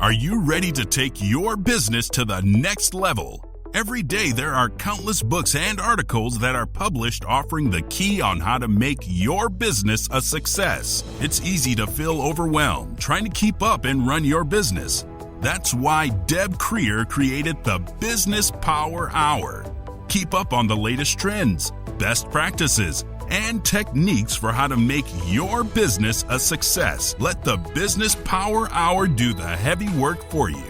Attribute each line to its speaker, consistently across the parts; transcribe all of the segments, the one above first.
Speaker 1: Are you ready to take your business to the next level? Every day there are countless books and articles that are published offering the key on how to make your business a success. It's easy to feel overwhelmed trying to keep up and run your business. That's why Deb Creer created the Business Power Hour. Keep up on the latest trends, best practices, and techniques for how to make your business a success. Let the Business Power Hour do the heavy work for you.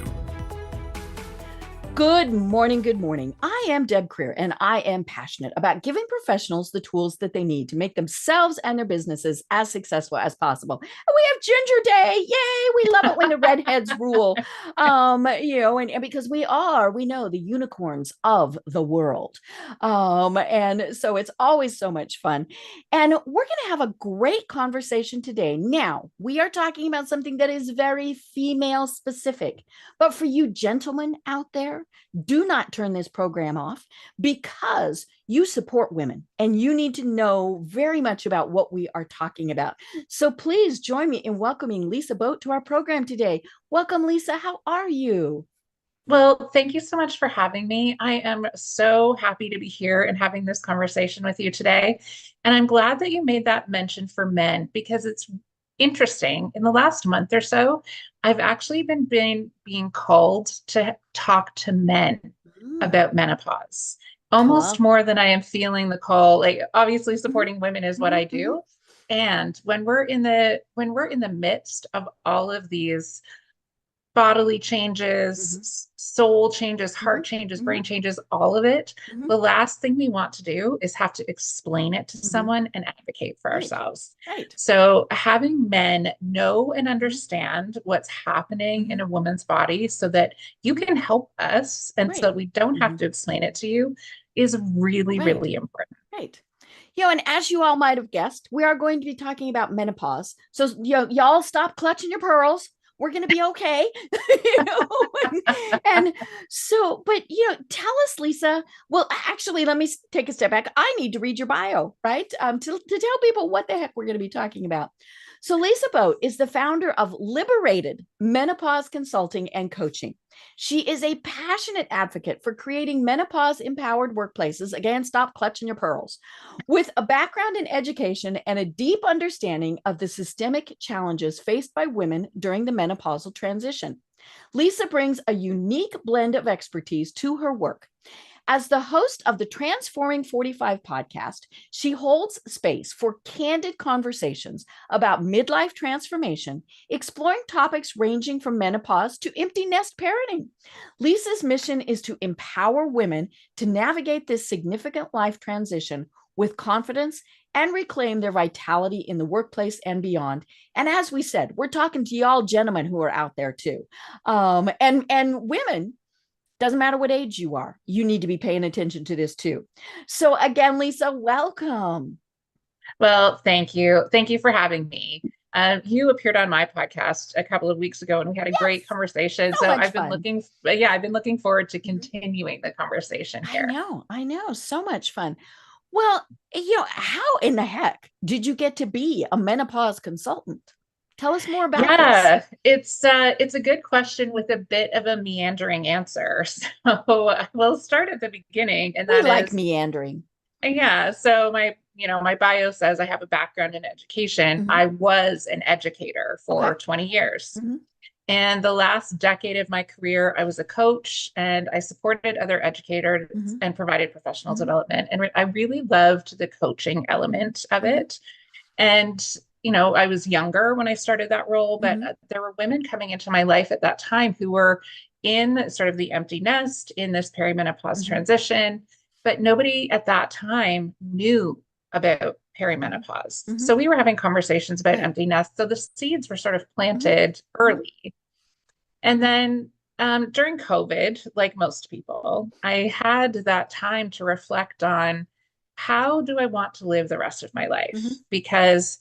Speaker 2: Good morning. Good morning. I am Deb Creer, and I am passionate about giving professionals the tools that they need to make themselves and their businesses as successful as possible. And we have Ginger Day. Yay. We love it when the redheads rule. And because we know the unicorns of the world. And so it's always so much fun. And we're going to have a great conversation today. Now, we are talking about something that is very female specific, but for you gentlemen out there, do not turn this program off because you support women and you need to know very much about what we are talking about. So please join me in welcoming Lisa Boate to our program today. Welcome, Lisa. How are you?
Speaker 3: Well, thank you so much for having me. I am so happy to be here and having this conversation with you today. And I'm glad that you made that mention for men because it's interesting. In the last month or so, I've actually been being called to talk to men about menopause, almost more than I am feeling the call. Like obviously supporting women is what I do. And when we're in the midst of all of these bodily changes, soul changes, heart changes, brain changes, all of it. The last thing we want to do is have to explain it to someone and advocate for ourselves.
Speaker 2: Right.
Speaker 3: So having men know and understand what's happening in a woman's body so that you can help us and so that we don't have to explain it to you is really, really important.
Speaker 2: Right. And as you all might have guessed, we are going to be talking about menopause. So, y'all stop clutching your pearls. We're going to be okay. And so, but, tell us, Lisa, well, actually, let me take a step back. I need to read your bio, right? To tell people what the heck we're going to be talking about. So Lisa Boate is the founder of Liberated Menopause Consulting and Coaching. She is a passionate advocate for creating menopause-empowered workplaces. Again, stop clutching your pearls. With a background in education and a deep understanding of the systemic challenges faced by women during the menopausal transition, Lisa brings a unique blend of expertise to her work. As the host of the Transforming 45 podcast, she holds space for candid conversations about midlife transformation, exploring topics ranging from menopause to empty nest parenting. Lisa's mission is to empower women to navigate this significant life transition with confidence and reclaim their vitality in the workplace and beyond. And as we said, we're talking to y'all gentlemen who are out there too. And women, doesn't matter what age you are, you need to be paying attention to this too. So again, Lisa, welcome.
Speaker 3: Well, thank you. Thank you for having me. You appeared on my podcast a couple of weeks ago and we had a great conversation. So I've been looking forward to continuing the conversation here.
Speaker 2: I know. So much fun. Well, how in the heck did you get to be a menopause consultant? Tell us more about this.
Speaker 3: It's a good question with a bit of a meandering answer. So we'll start at the beginning, and
Speaker 2: we like meandering.
Speaker 3: Yeah. So my bio says I have a background in education. I was an educator for 20 years. And the last decade of my career, I was a coach and I supported other educators and provided professional development. And I really loved the coaching element of it. And I was younger when I started that role, but there were women coming into my life at that time who were in sort of the empty nest in this perimenopause transition, but nobody at that time knew about perimenopause. So we were having conversations about empty nest. So the seeds were sort of planted early. And then during COVID, like most people, I had that time to reflect on how do I want to live the rest of my life? Because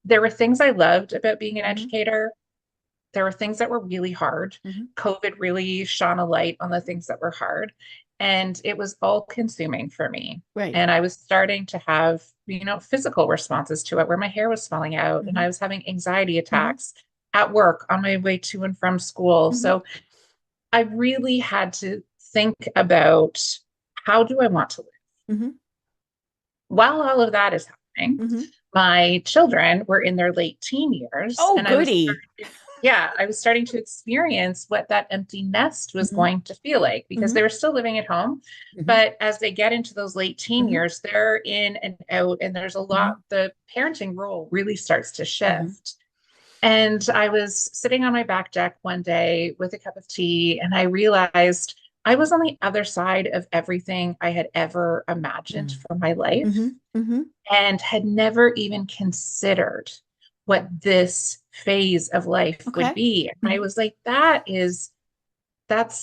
Speaker 3: there were things I loved about being an educator. There were things that were really hard. COVID really shone a light on the things that were hard. And it was all consuming for me.
Speaker 2: Right.
Speaker 3: And I was starting to have, physical responses to it where my hair was falling out and I was having anxiety attacks at work, on my way to and from school. So I really had to think about, how do I want to live? While all of that is happening, my children were in their late teen years.
Speaker 2: Oh,
Speaker 3: and
Speaker 2: goody.
Speaker 3: I was starting to experience what that empty nest was going to feel like, because they were still living at home. But as they get into those late teen years, they're in and out, and there's a lot, the parenting role really starts to shift. And I was sitting on my back deck one day with a cup of tea, and I realized I was on the other side of everything I had ever imagined for my life, and had never even considered what this phase of life would be. And I was like, that's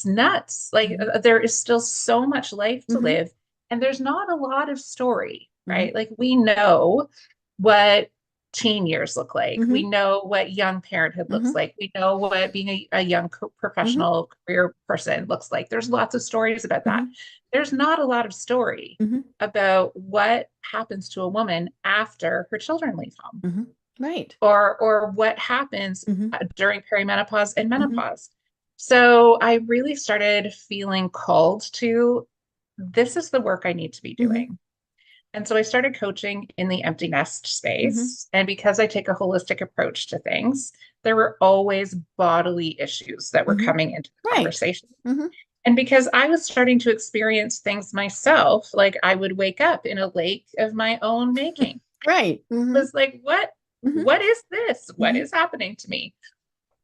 Speaker 3: nuts. Like, there is still so much life to live, and there's not a lot of story, right? Like, we know what teen years look like. We know what young parenthood looks like. We know what being a young professional career person looks like. There's lots of stories about that. There's not a lot of story about what happens to a woman after her children leave home.
Speaker 2: Right.
Speaker 3: Or what happens during perimenopause and menopause. So I really started feeling called to, this is the work I need to be doing. And so I started coaching in the empty nest space. And because I take a holistic approach to things, there were always bodily issues that were coming into the conversation. And because I was starting to experience things myself, like I would wake up in a lake of my own making.
Speaker 2: Right.
Speaker 3: It was like, what is this? What is happening to me?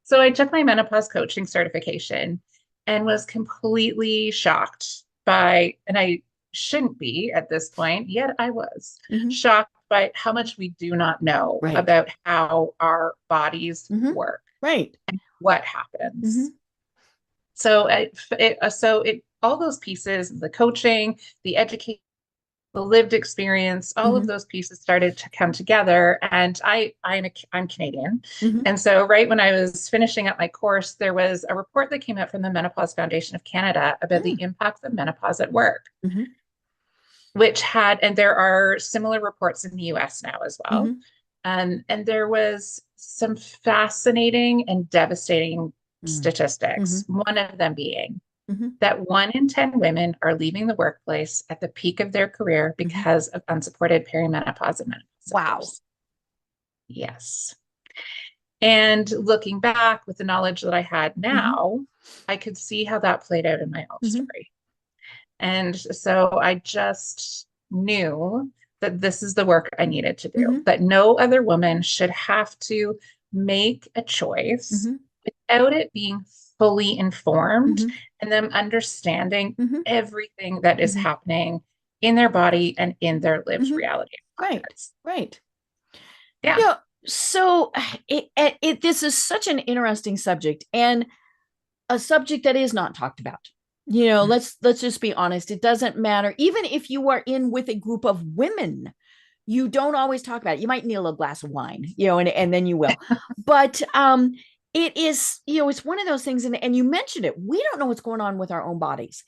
Speaker 3: So I took my menopause coaching certification and was completely shocked by, and I shouldn't be at this point, yet I was shocked by how much we do not know about how our bodies work, and what happens. So all those pieces, the coaching, the education, the lived experience, all of those pieces started to come together. And I'm Canadian. And so right when I was finishing up my course, there was a report that came out from the Menopause Foundation of Canada about the impacts of menopause at work, and there are similar reports in the US now as well. And there was some fascinating and devastating statistics. One of them being that 1 in 10 women are leaving the workplace at the peak of their career because of unsupported perimenopause and menopause.
Speaker 2: Wow.
Speaker 3: Yes. And looking back with the knowledge that I had now, I could see how that played out in my own story. And so I just knew that this is the work I needed to do, that no other woman should have to make a choice without it being fully informed and them understanding everything that is happening in their body and in their lived reality.
Speaker 2: Right.
Speaker 3: Yeah.
Speaker 2: You know, so this is such an interesting subject, and a subject that is not talked about. You know, let's just be honest. It doesn't matter. Even if you are in with a group of women, you don't always talk about it. You might need a little glass of wine, and then you will. But it is, it's one of those things. And you mentioned it. We don't know what's going on with our own bodies.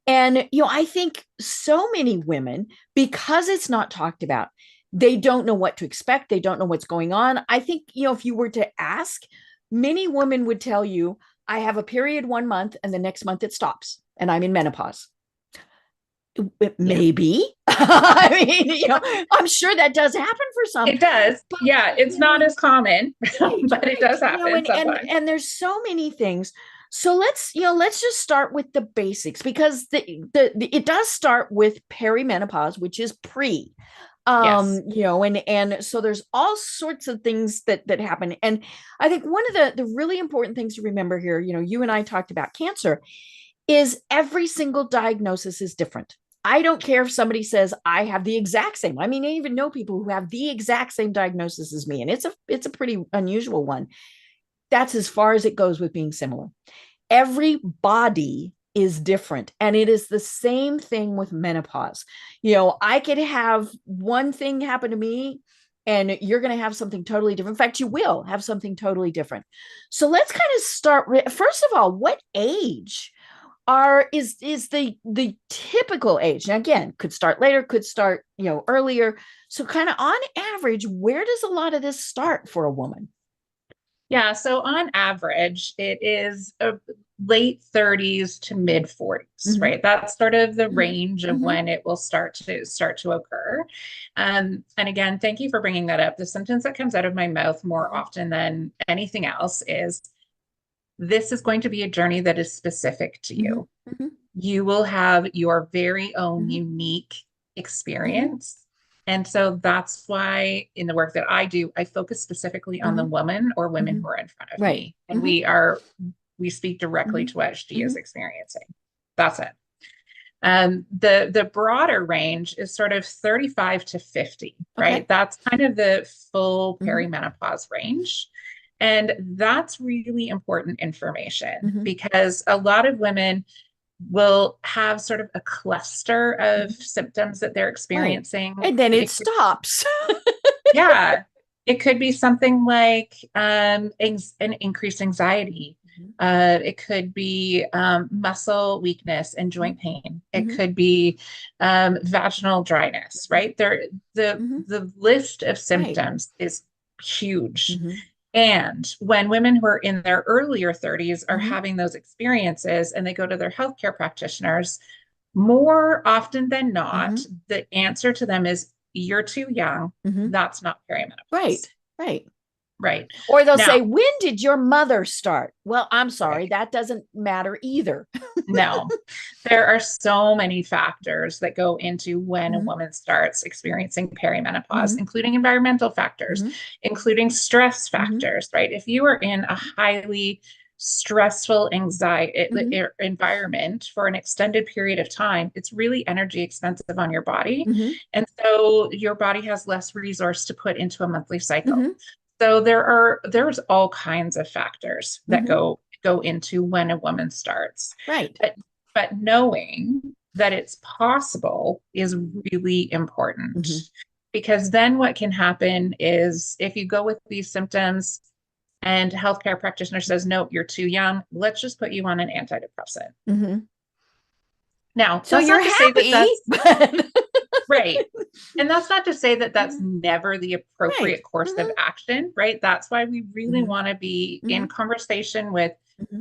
Speaker 2: And, I think so many women, because it's not talked about, they don't know what to expect. They don't know what's going on. I think, if you were to ask, many women would tell you, I have a period 1 month and the next month it stops and I'm in menopause. Maybe. I mean, I'm sure that does happen for some.
Speaker 3: It does. But, it's not as common, but it does happen sometimes.
Speaker 2: And there's so many things. So let's just start with the basics, because it does start with perimenopause, which is pre. And so there's all sorts of things that happen. And I think one of the really important things to remember here, you and I talked about cancer, is every single diagnosis is different. I don't care if somebody says I have the exact same. I mean, I even know people who have the exact same diagnosis as me, and it's a pretty unusual one. That's as far as it goes with being similar. Every body is different, and it is the same thing with menopause. I could have one thing happen to me and you're going to have something totally different. In fact, you will have something totally different. So let's kind of start first of all, what age is the typical age? Now, again, could start later, could start, earlier. So kind of on average, where does a lot of this start for a woman?
Speaker 3: Yeah. So on average, it is late 30s to mid 40s, right? That's sort of the range of when it will start to occur. And again, thank you for bringing that up. The sentence that comes out of my mouth more often than anything else is, this is going to be a journey that is specific to you. You will have your very own unique experience. And so that's why in the work that I do, I focus specifically on the woman or women who are in front of me. And we speak directly to what she is experiencing. That's it. The broader range is sort of 35 to 50, right? That's kind of the full perimenopause range. And that's really important information because a lot of women will have sort of a cluster of symptoms that they're experiencing.
Speaker 2: And then it stops.
Speaker 3: Yeah. It could be something like an increased anxiety. It could be muscle weakness and joint pain. It could be vaginal dryness, right? The list of symptoms is huge. And when women who are in their earlier 30s are having those experiences and they go to their healthcare practitioners, more often than not, the answer to them is, you're too young. That's not perimenopause. Right.
Speaker 2: Or they'll say, when did your mother start? Well, I'm sorry, that doesn't matter either.
Speaker 3: No, there are so many factors that go into when a woman starts experiencing perimenopause, including environmental factors, including stress factors, right? If you are in a highly stressful anxiety environment for an extended period of time, it's really energy expensive on your body. And so your body has less resource to put into a monthly cycle. So there's all kinds of factors that go into when a woman starts.
Speaker 2: Right.
Speaker 3: But knowing that it's possible is really important because then what can happen is if you go with these symptoms and healthcare practitioner says, no, you're too young, let's just put you on an antidepressant. Now,
Speaker 2: so you're happy,
Speaker 3: right. And that's not to say that that's never the appropriate course of action, right? That's why we really want to be in conversation with,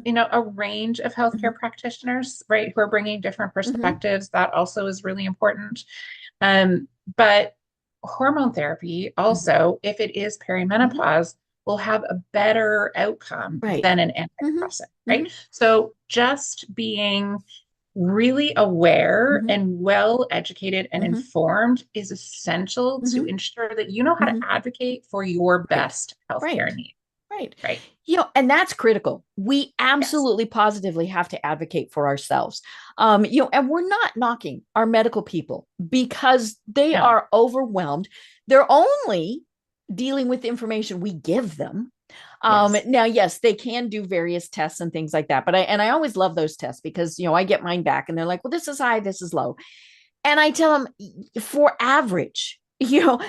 Speaker 3: a range of healthcare practitioners, right? Who are bringing different perspectives. That also is really important. But hormone therapy also, if it is perimenopause, will have a better outcome than an antidepressant, right? So just being really aware and well educated and informed is essential to ensure that you know how to advocate for your best healthcare needs. Right.
Speaker 2: And that's critical. We absolutely positively have to advocate for ourselves. And we're not knocking our medical people because they are overwhelmed. They're only dealing with the information we give them. Now, yes, they can do various tests and things like that. But I always love those tests because, I get mine back and they're like, well, this is high, this is low. And I tell them for average,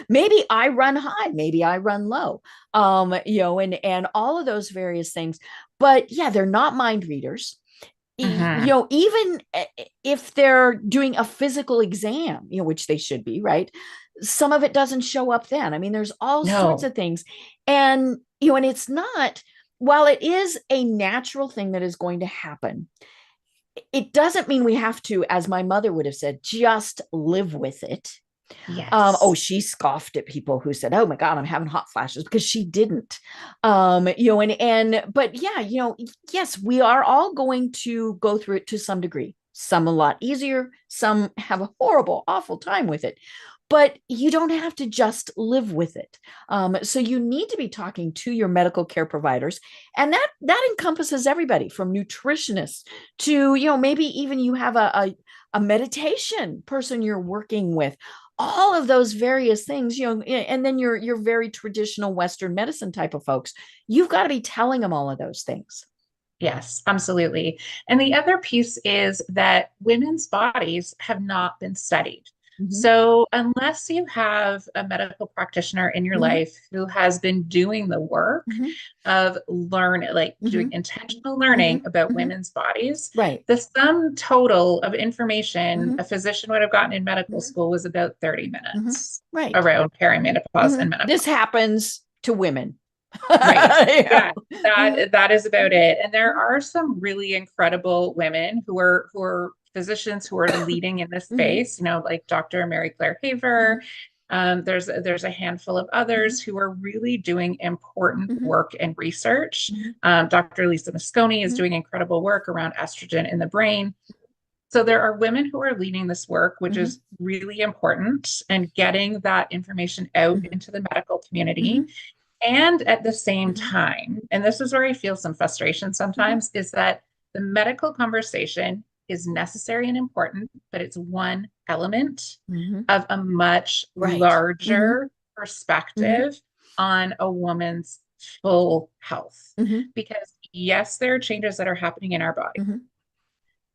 Speaker 2: maybe I run high, maybe I run low, and all of those various things. But they're not mind readers. Even if they're doing a physical exam, which they should be, right? Some of it doesn't show up then. I mean, there's all sorts of things. And, and it's not, while it is a natural thing that is going to happen, it doesn't mean we have to, as my mother would have said, just live with it. She scoffed at people who said, oh my God, I'm having hot flashes, because she didn't. But yes, we are all going to go through it to some degree, some a lot easier, some have a horrible, awful time with it. But you don't have to just live with it. So you need to be talking to your medical care providers. And that encompasses everybody from nutritionists to, maybe even you have a meditation person you're working with, all of those various things, and then your very traditional Western medicine type of folks. You've got to be telling them all of those things.
Speaker 3: Yes, absolutely. And the other piece is that women's bodies have not been studied. So unless you have a medical practitioner in your life who has been doing the work of doing intentional learning about women's bodies, the sum total of information a physician would have gotten in medical school was about 30 minutes around perimenopause and menopause.
Speaker 2: This happens to women.
Speaker 3: Right.
Speaker 2: Yeah.
Speaker 3: Yeah, that is about it. And there are some really incredible women who are physicians who are leading in this
Speaker 2: Mhm.
Speaker 3: space, like Dr. Mary Claire
Speaker 2: Mhm.
Speaker 3: Haver. There's a handful of
Speaker 2: Mhm.
Speaker 3: others who are really doing important
Speaker 2: Mhm.
Speaker 3: work and research.
Speaker 2: Mhm.
Speaker 3: Dr. Lisa Mosconi is
Speaker 2: Mhm.
Speaker 3: doing incredible work around estrogen in the brain. So there are women who are leading this work, which
Speaker 2: Mhm.
Speaker 3: is really important, and getting that information out
Speaker 2: Mhm.
Speaker 3: into the medical community.
Speaker 2: Mhm.
Speaker 3: And at the same
Speaker 2: Mhm.
Speaker 3: time, and this is where I feel some frustration
Speaker 2: Mhm.
Speaker 3: sometimes, is that the medical conversation is necessary and important, but it's one element
Speaker 2: Mhm.
Speaker 3: of a much
Speaker 2: Right. Mhm.
Speaker 3: larger
Speaker 2: Mhm.
Speaker 3: perspective on a woman's full health.
Speaker 2: Mhm.
Speaker 3: Because yes, there are changes that are happening in our body,
Speaker 2: Mhm.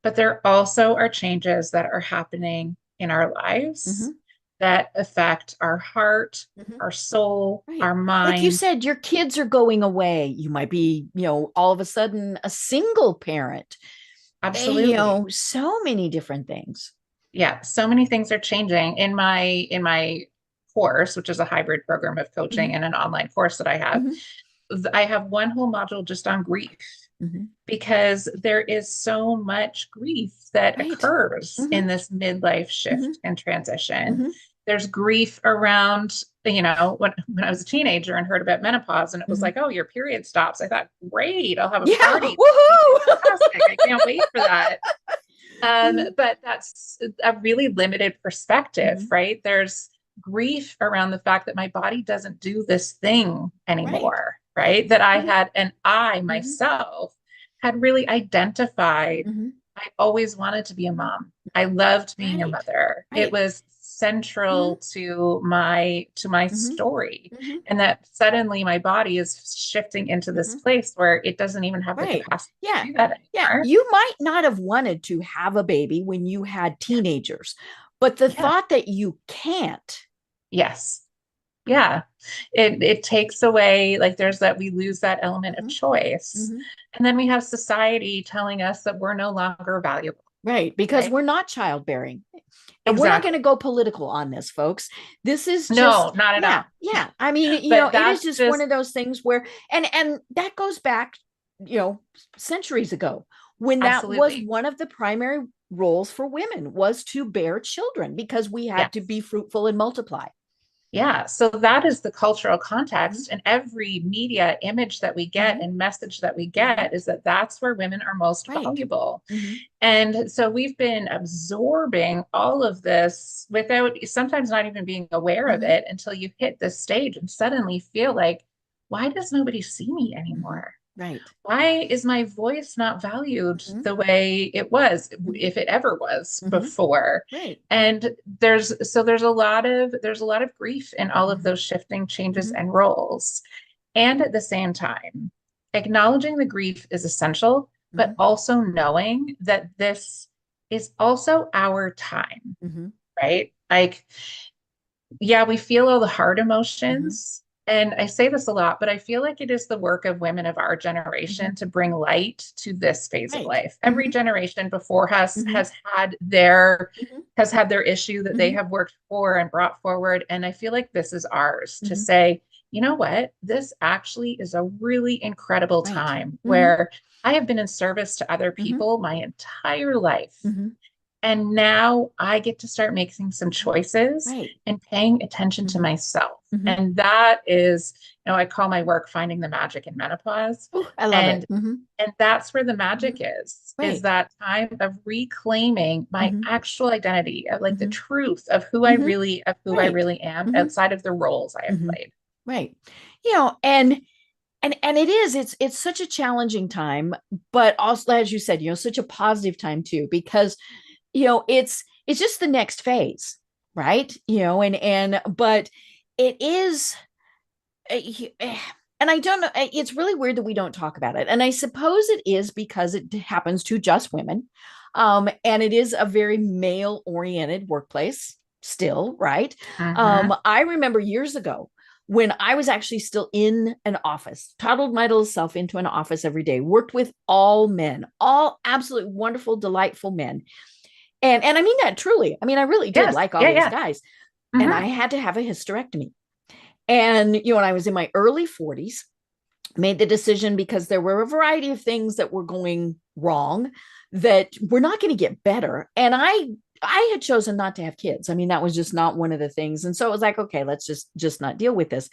Speaker 3: but there also are changes that are happening in our lives
Speaker 2: Mhm.
Speaker 3: that affect our heart,
Speaker 2: Mhm.
Speaker 3: our soul,
Speaker 2: Right.
Speaker 3: our
Speaker 2: Like you
Speaker 3: mind.
Speaker 2: said, your kids are going away. You might be, all of a sudden a single parent.
Speaker 3: Absolutely.
Speaker 2: So many different things.
Speaker 3: Yeah, so many things are changing in my course, which is a hybrid program of coaching
Speaker 2: Mhm.
Speaker 3: and an online course that I have.
Speaker 2: Mhm.
Speaker 3: I have one whole module just on grief
Speaker 2: Mhm.
Speaker 3: because there is so much grief that
Speaker 2: Right.
Speaker 3: occurs
Speaker 2: Mhm.
Speaker 3: in this midlife
Speaker 2: Mhm.
Speaker 3: shift and transition.
Speaker 2: Mhm.
Speaker 3: There's grief around, when I was a teenager and heard about menopause, and it was
Speaker 2: Mhm.
Speaker 3: like, oh, your period stops. I thought, great, I'll have a
Speaker 2: Yeah.
Speaker 3: party. It'll be
Speaker 2: Woohoo.
Speaker 3: fantastic. I can't wait for that. But that's a really limited perspective,
Speaker 2: Mhm.
Speaker 3: right? There's grief around the fact that my body doesn't do this thing
Speaker 2: Right.
Speaker 3: anymore,
Speaker 2: Right.
Speaker 3: right? That I
Speaker 2: Mhm.
Speaker 3: had, and I
Speaker 2: Mhm.
Speaker 3: myself had really identified.
Speaker 2: Mhm.
Speaker 3: I always wanted to be a mom. I loved being a
Speaker 2: Right.
Speaker 3: mother. It
Speaker 2: Right.
Speaker 3: was
Speaker 2: Mhm.
Speaker 3: central to my
Speaker 2: Mhm.
Speaker 3: story.
Speaker 2: Mhm.
Speaker 3: And that suddenly my body is shifting into this
Speaker 2: Mhm.
Speaker 3: place where it doesn't even have the
Speaker 2: Right.
Speaker 3: capacity
Speaker 2: Yeah.
Speaker 3: to do that
Speaker 2: Yeah.
Speaker 3: anymore.
Speaker 2: You might not have wanted to have a baby when you had teenagers, but the
Speaker 3: Yeah.
Speaker 2: thought that you can't.
Speaker 3: Yes. Yeah. It takes away, like, there's that, we lose that element of
Speaker 2: Mhm.
Speaker 3: choice.
Speaker 2: Mhm.
Speaker 3: And then we have society telling us that we're no longer valuable,
Speaker 2: Right. Because
Speaker 3: right?
Speaker 2: we're not childbearing. And we're not going to
Speaker 3: Exactly.
Speaker 2: go political on this, folks. This is
Speaker 3: No,
Speaker 2: just,
Speaker 3: not at
Speaker 2: yeah,
Speaker 3: all.
Speaker 2: yeah. I mean,
Speaker 3: But
Speaker 2: it is
Speaker 3: that's
Speaker 2: just one
Speaker 3: just,
Speaker 2: of those things where, and that goes back, centuries ago, when that was
Speaker 3: absolutely.
Speaker 2: one of the primary roles for women, was to bear children because we had to be
Speaker 3: Yes.
Speaker 2: fruitful and multiply.
Speaker 3: Yeah, so that is the cultural
Speaker 2: Mhm.
Speaker 3: context, and every media image that we get
Speaker 2: Mhm.
Speaker 3: and message that we
Speaker 2: Mhm.
Speaker 3: get is that that's where women are most
Speaker 2: Right.
Speaker 3: valuable.
Speaker 2: Mhm.
Speaker 3: And so we've been absorbing all of this without sometimes not even being aware of
Speaker 2: Mhm.
Speaker 3: it until you hit this stage and suddenly feel like, why does nobody see me
Speaker 2: Mhm.
Speaker 3: anymore?
Speaker 2: Right.
Speaker 3: Why is my voice not valued
Speaker 2: Mhm.
Speaker 3: the way it was,
Speaker 2: Mhm.
Speaker 3: if it ever was
Speaker 2: Mhm.
Speaker 3: before?
Speaker 2: Right.
Speaker 3: And there's a lot of grief in all of
Speaker 2: Mhm.
Speaker 3: those shifting changes
Speaker 2: Mhm.
Speaker 3: and roles. And at the same time, acknowledging the grief is essential, but
Speaker 2: Mhm.
Speaker 3: also knowing that this is also our time,
Speaker 2: Mhm.
Speaker 3: right? Like, yeah, we feel all the hard
Speaker 2: Mhm.
Speaker 3: emotions. And I say this a lot, but I feel like it is the work of women of our generation
Speaker 2: Mhm.
Speaker 3: to bring light to this phase of
Speaker 2: Right.
Speaker 3: life. Every
Speaker 2: Mhm.
Speaker 3: generation before us
Speaker 2: Mhm.
Speaker 3: has had their issue that they
Speaker 2: Mhm.
Speaker 3: have worked for and brought forward. And I feel like this is ours to
Speaker 2: Mhm.
Speaker 3: say, you know what? This actually is a really incredible
Speaker 2: Right.
Speaker 3: time
Speaker 2: Mhm.
Speaker 3: where I have been in service to other
Speaker 2: Mhm.
Speaker 3: people my entire life.
Speaker 2: Mhm.
Speaker 3: And now I get to start making some
Speaker 2: Mhm.
Speaker 3: choices
Speaker 2: Right.
Speaker 3: and paying attention to
Speaker 2: Mhm.
Speaker 3: myself.
Speaker 2: Mhm.
Speaker 3: And that is, I call my work finding the magic in menopause.
Speaker 2: Ooh, I love it.
Speaker 3: And
Speaker 2: Mhm.
Speaker 3: and that's where the magic
Speaker 2: Mhm.
Speaker 3: is
Speaker 2: Right.
Speaker 3: that time of reclaiming my
Speaker 2: Mhm.
Speaker 3: actual identity, of like the
Speaker 2: Mhm.
Speaker 3: truth of who I
Speaker 2: Mhm.
Speaker 3: really of who I
Speaker 2: Right.
Speaker 3: really am
Speaker 2: Mhm.
Speaker 3: outside of the roles I have
Speaker 2: Mhm.
Speaker 3: played.
Speaker 2: Right. And it's such a challenging time, but also, as you said, such a positive time too, because it's just the next phase, right? And but it is, and I don't know, it's really weird that we don't talk about it. And I suppose it is because it happens to just women. And it is a very male oriented workplace still, right?
Speaker 3: Mm-hmm.
Speaker 2: I remember years ago when I was actually still in an office, toddled my little self into an office every day, worked with all men, all absolutely wonderful, delightful men. And I mean that truly. I mean, I really did
Speaker 3: Yes.
Speaker 2: like all
Speaker 3: Yeah,
Speaker 2: these
Speaker 3: yeah.
Speaker 2: guys. And I
Speaker 3: Mm-hmm.
Speaker 2: had to have a hysterectomy. And, when I was in my early 40s, made the decision, because there were a variety of things that were going wrong, that we're not going to get better. And I had chosen not to have kids. I mean, that was just not one of the things. And so it was like, okay, let's just not deal with this.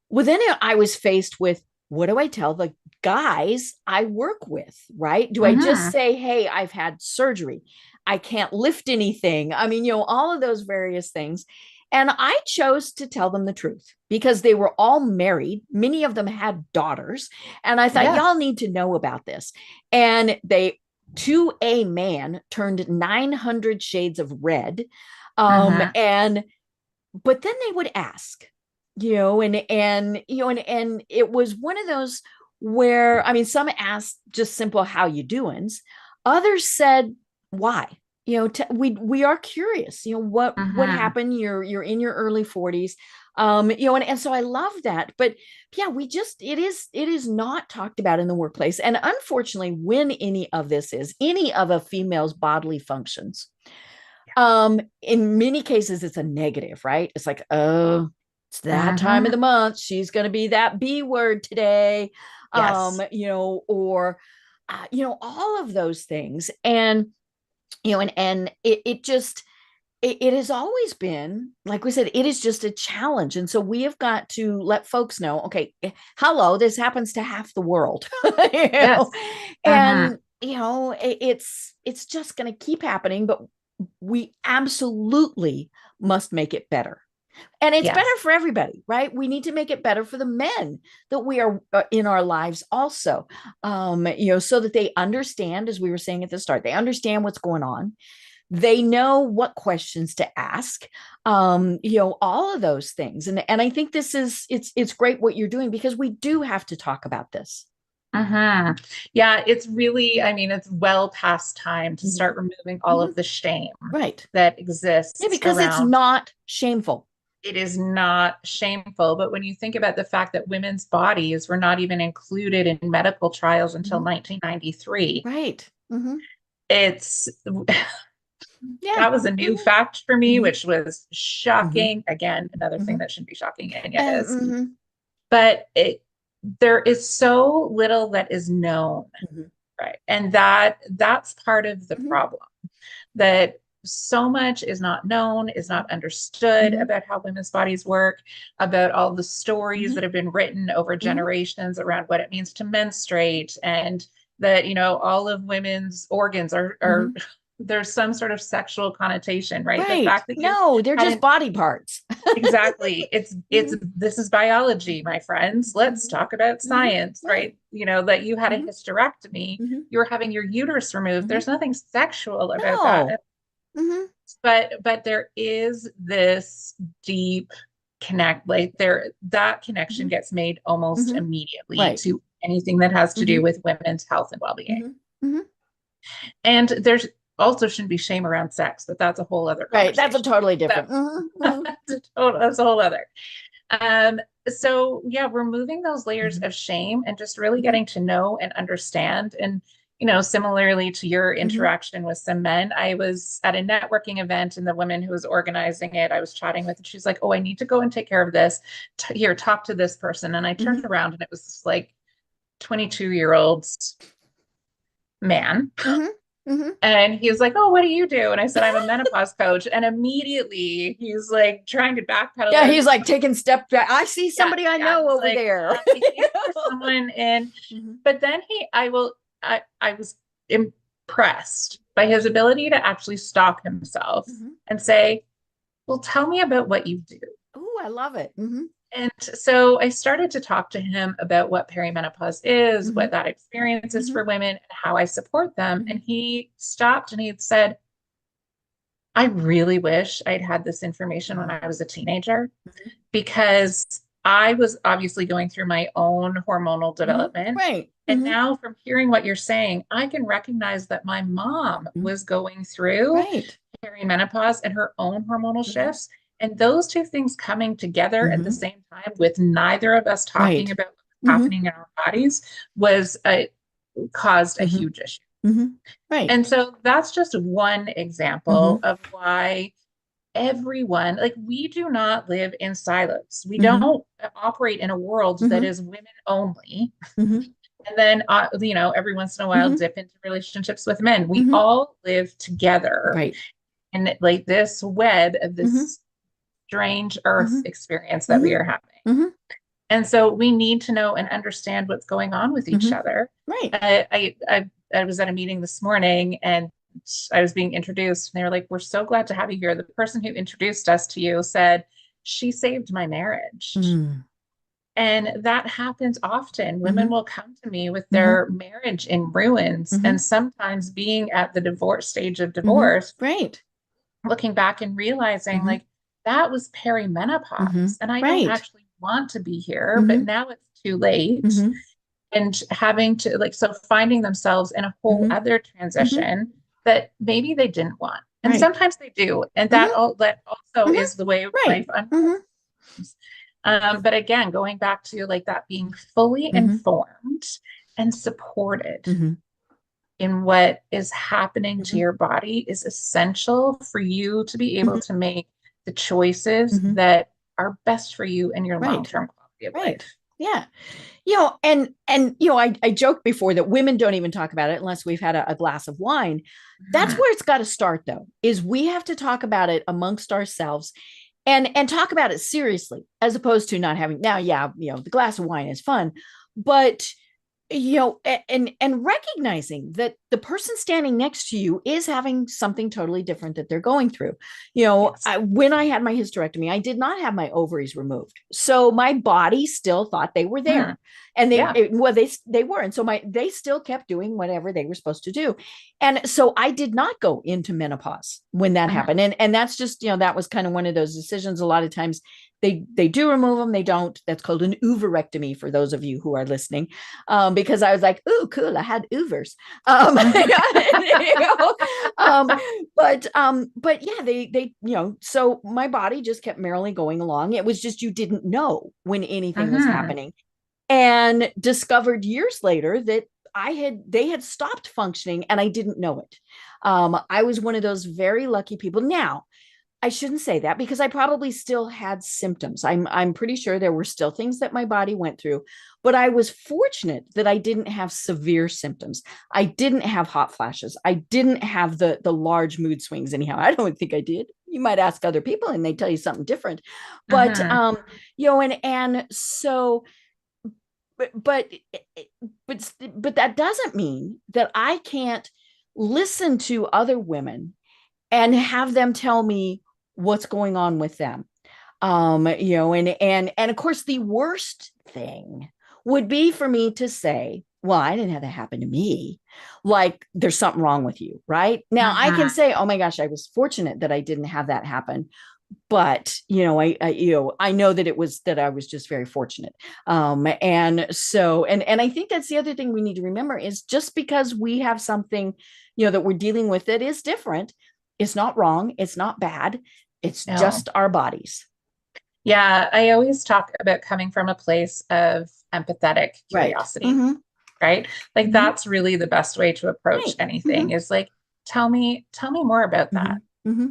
Speaker 2: Well, then I was faced with, what do I tell the guys I work with, right? Do I just say, hey, I've had surgery, I can't lift anything? I mean, all of those various things. And I chose to tell them the truth, because they were all married. Many of them had daughters. And I thought, y'all need to know about this. And they, to a man, turned 900 shades of red. And, but then they would ask, and it was one of those where, I mean, some asked just simple, how you doings? Others said, why? We are curious, what happened? You're in your early 40s. And so I love that. But yeah, it is not talked about in the workplace. And unfortunately, when any of a female's bodily functions, in many cases, it's a negative, right? It's like, oh, it's that time of the month, she's going to be that B word today. Or all of those things. And it has always been, like we said, it is just a challenge. And so we have got to let folks know, okay, hello, this happens to half the world. And it's just going to keep happening, but we absolutely must make it better. And it's better for everybody, right? We need to make it better for the men that we are in our lives also, so that they understand, as we were saying at the start, they understand what's going on. They know what questions to ask, all of those things. And I think it's great what you're doing, because we do have to talk about this.
Speaker 3: Yeah, it's really, I mean, it's well past time to start removing all of the shame that exists.
Speaker 2: Yeah, because it's not shameful.
Speaker 3: It is not shameful. But when you think about the fact that women's bodies were not even included in medical trials until 1993.
Speaker 2: Right.
Speaker 3: It's, that was a new fact for me, which was shocking. Again, another thing that shouldn't be shocking, and yet is. But there is so little that is known, right? And that's part of the problem, that so much is not known, is not understood about how women's bodies work, about all the stories that have been written over generations around what it means to menstruate, and that, all of women's organs are there's some sort of sexual connotation, right?
Speaker 2: The fact that they're just body parts.
Speaker 3: Exactly. This is biology, my friends. Let's talk about science, right? That you had a hysterectomy, you're having your uterus removed. There's nothing sexual about that. But there is this deep connect, like that connection gets made almost immediately to anything that has to do with women's health and well-being. And there's also shouldn't be shame around sex, but that's a whole other
Speaker 2: conversation. Right. That's a totally different.
Speaker 3: That's a whole other. So yeah, removing those layers of shame and just really getting to know and understand. And similarly to your interaction with some men, I was at a networking event, and the woman who was organizing it, I was chatting with, and she's like, "Oh, I need to go and take care of this. Here, talk to this person." And I turned around, and it was this like 22-year-old man. And he was like, "Oh, what do you do?" And I said, "I'm a menopause coach." And immediately he's like trying to backpedal.
Speaker 2: Yeah, he's like taking steps back. I see somebody I know over there.
Speaker 3: Someone in, but then I was impressed by his ability to actually stop himself and say, "Well, tell me about what you do."
Speaker 2: Oh, I love it.
Speaker 3: And so I started to talk to him about what perimenopause is, what that experience is for women, and how I support them. And he stopped and he had said, "I really wish I'd had this information when I was a teenager, because I was obviously going through my own hormonal development.
Speaker 2: Right.
Speaker 3: And now from hearing what you're saying, I can recognize that my mom was going through perimenopause and her own hormonal shifts. And those two things coming together at the same time, with neither of us talking about what's happening in our bodies, was caused a huge issue."
Speaker 2: Right.
Speaker 3: And so that's just one example of why everyone, like we do not live in silos. We
Speaker 2: Mm-hmm.
Speaker 3: don't operate in a world that is women only.
Speaker 2: Mm-hmm.
Speaker 3: And then, every once in a while
Speaker 2: Mm-hmm.
Speaker 3: dip into relationships with men. We
Speaker 2: Mm-hmm.
Speaker 3: all live together
Speaker 2: Right.
Speaker 3: in like this web of
Speaker 2: Mm-hmm.
Speaker 3: this strange earth
Speaker 2: Mm-hmm.
Speaker 3: experience that we are having.
Speaker 2: Mm-hmm.
Speaker 3: And so we need to know and understand what's going on with each other.
Speaker 2: Right.
Speaker 3: I was at a meeting this morning and I was being introduced, and they were like, "We're so glad to have you here." The person who introduced us to you said, "She saved my marriage."
Speaker 2: Mm-hmm.
Speaker 3: And that happens often. Women will come to me with
Speaker 2: Mm-hmm.
Speaker 3: their marriage in ruins,
Speaker 2: Mm-hmm.
Speaker 3: and sometimes being at the divorce stage of
Speaker 2: Mm-hmm.
Speaker 3: divorce,
Speaker 2: Right.
Speaker 3: looking back and realizing like that was perimenopause, and I don't
Speaker 2: Right.
Speaker 3: actually want to be here, but now it's too late.
Speaker 2: Mm-hmm.
Speaker 3: And having to like, so finding themselves in a whole
Speaker 2: Mm-hmm.
Speaker 3: other transition that maybe they didn't want. And
Speaker 2: Right.
Speaker 3: sometimes they do. And that also is the way
Speaker 2: Right.
Speaker 3: life unfolds. But again, going back to like that being fully informed and supported in what is happening to your body is essential for you to be able to make the choices that are best for you and your long-term quality of life.
Speaker 2: Yeah. I joked before that women don't even talk about it unless we've had a glass of wine. That's where it's got to start, though, is we have to talk about it amongst ourselves and talk about it seriously, as opposed to not having. Now, the glass of wine is fun, but and recognizing that the person standing next to you is having something totally different that they're going through.
Speaker 3: Yes.
Speaker 2: When I had my hysterectomy, I did not have my ovaries removed, so my body still thought they were there, and they were, and so they still kept doing whatever they were supposed to do, and so I did not go into menopause when that happened, and that's just that was kind of one of those decisions. A lot of times they do remove them, they don't. That's called an ovarectomy for those of you who are listening, because I was like, "Ooh, cool! I had oovers." But yeah, they so my body just kept merrily going along. It was just you didn't know when anything was happening, and discovered years later that they had stopped functioning, and I didn't know it. I was one of those very lucky people. Now, I shouldn't say that because I probably still had symptoms. I'm pretty sure there were still things that my body went through, but I was fortunate that I didn't have severe symptoms. I didn't have hot flashes. I didn't have the large mood swings anyhow. I don't think I did. You might ask other people and they tell you something different. But and so but that doesn't mean that I can't listen to other women and have them tell me what's going on with them. And of course, the worst thing would be for me to say, well, I didn't have that happen to me. Like there's something wrong with you, right? Now I can say, oh my gosh, I was fortunate that I didn't have that happen. But I know that I was just very fortunate. And so I think that's the other thing we need to remember is just because we have something, that we're dealing with that is different, it's not wrong. It's not bad. It's just our bodies.
Speaker 3: Yeah. I always talk about coming from a place of empathetic curiosity, right? Like that's really the best way to approach anything is like, tell me more about that.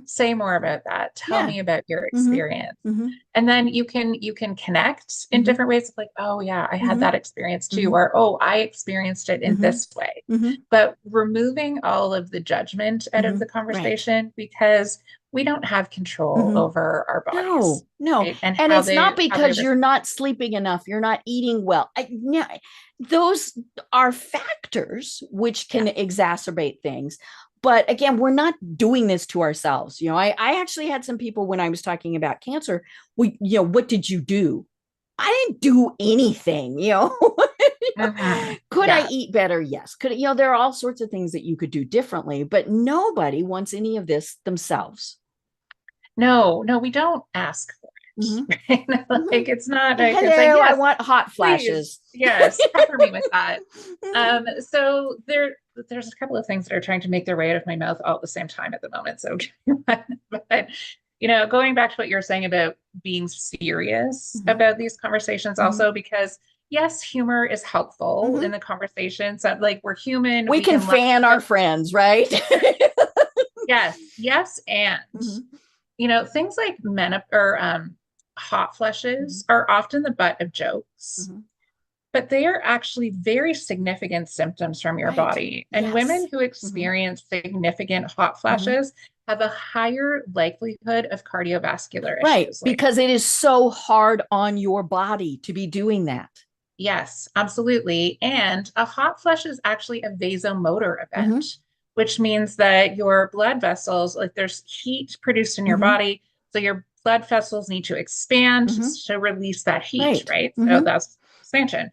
Speaker 3: Say more about that. Tell me about your experience. And then you can connect in different ways. Like, oh yeah, I had that experience too. Or, oh, I experienced it in this way. But removing all of the judgment out of the conversation because we don't have control over our bodies.
Speaker 2: No.
Speaker 3: Right?
Speaker 2: And it's not because you're not sleeping enough, you're not eating well. Those are factors which can exacerbate things. But again, we're not doing this to ourselves. I actually had some people when I was talking about cancer, what did you do? I didn't do anything, Could I eat better? Yes. Could, there are all sorts of things that you could do differently, but nobody wants any of this themselves.
Speaker 3: No, we don't ask for it. Right? Like it's not like,
Speaker 2: hello,
Speaker 3: it's like, yes,
Speaker 2: I want hot flashes.
Speaker 3: Please. Yes, pepper me with that. So there's a couple of things that are trying to make their way out of my mouth all at the same time at the moment. So, but going back to what you're saying about being serious about these conversations, also because yes, humor is helpful in the conversation. So like we're human,
Speaker 2: we can fan our friends, right?
Speaker 3: Yes, and things like hot flushes are often the butt of jokes, but they are actually very significant symptoms from your body. And women who experience significant hot flashes have a higher likelihood of cardiovascular issues.
Speaker 2: Because it is so hard on your body to be doing that.
Speaker 3: Yes, absolutely. And a hot flush is actually a vasomotor event, which means that your blood vessels, like there's heat produced in your body. So your blood vessels need to expand to release that heat, right? So that's expansion.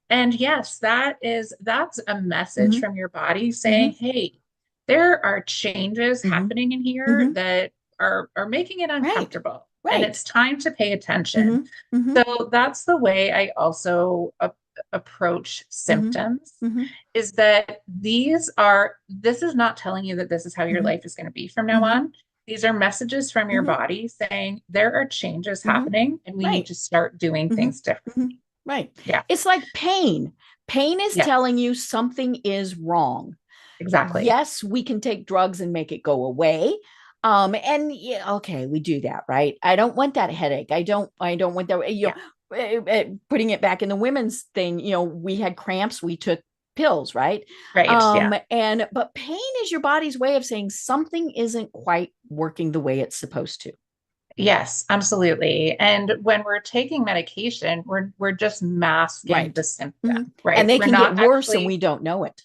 Speaker 3: And yes, that's a message from your body saying, hey, there are changes happening in here that are making it uncomfortable. And it's time to pay attention. So that's the way I also approach symptoms, is that this is not telling you that this is how your life is going to be from now on. These are messages from your body saying there are changes happening and we need to start doing things differently. Yeah.
Speaker 2: It's like pain. Pain is telling you something is wrong.
Speaker 3: Exactly.
Speaker 2: Yes, we can take drugs and make it go away. Okay, we do that, right? I don't want that headache. I don't want that, putting it back in the women's thing, we had cramps, we took pills, right? But pain is your body's way of saying something isn't quite working the way it's supposed to.
Speaker 3: Yes, absolutely. And when we're taking medication, we're just masking the symptom, right?
Speaker 2: And they can get worse and we don't know it.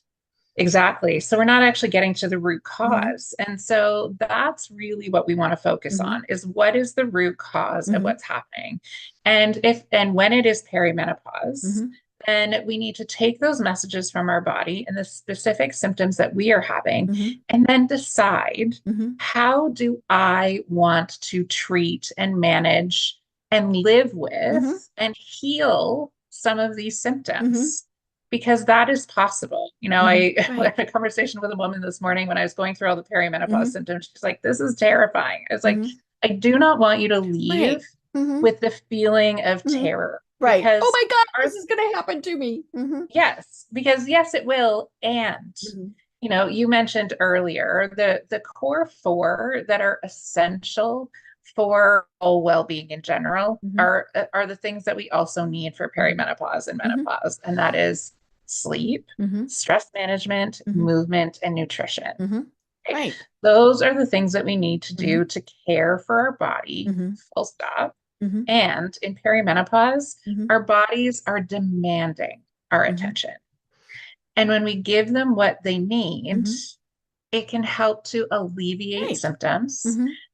Speaker 3: Exactly. So we're not actually getting to the root cause. And so that's really what we want to focus on, is what is the root cause of what's happening. And when it is perimenopause, then we need to take those messages from our body and the specific symptoms that we are having, and then decide, how do I want to treat and manage and live with and heal some of these symptoms? Because that is possible. I had a conversation with a woman this morning when I was going through all the perimenopause symptoms. She's like, this is terrifying. I was like, I do not want you to leave with the feeling of terror.
Speaker 2: Right. Oh my God, this is going to happen to me.
Speaker 3: Yes, because yes, it will. And, you mentioned earlier, the core four that are essential for all well-being in general are the things that we also need for perimenopause and menopause. And that is sleep, stress management, movement, and nutrition.
Speaker 2: Right.
Speaker 3: Those are the things that we need to do to care for our body, full stop. And in perimenopause, our bodies are demanding our attention. And when we give them what they need, it can help to alleviate symptoms.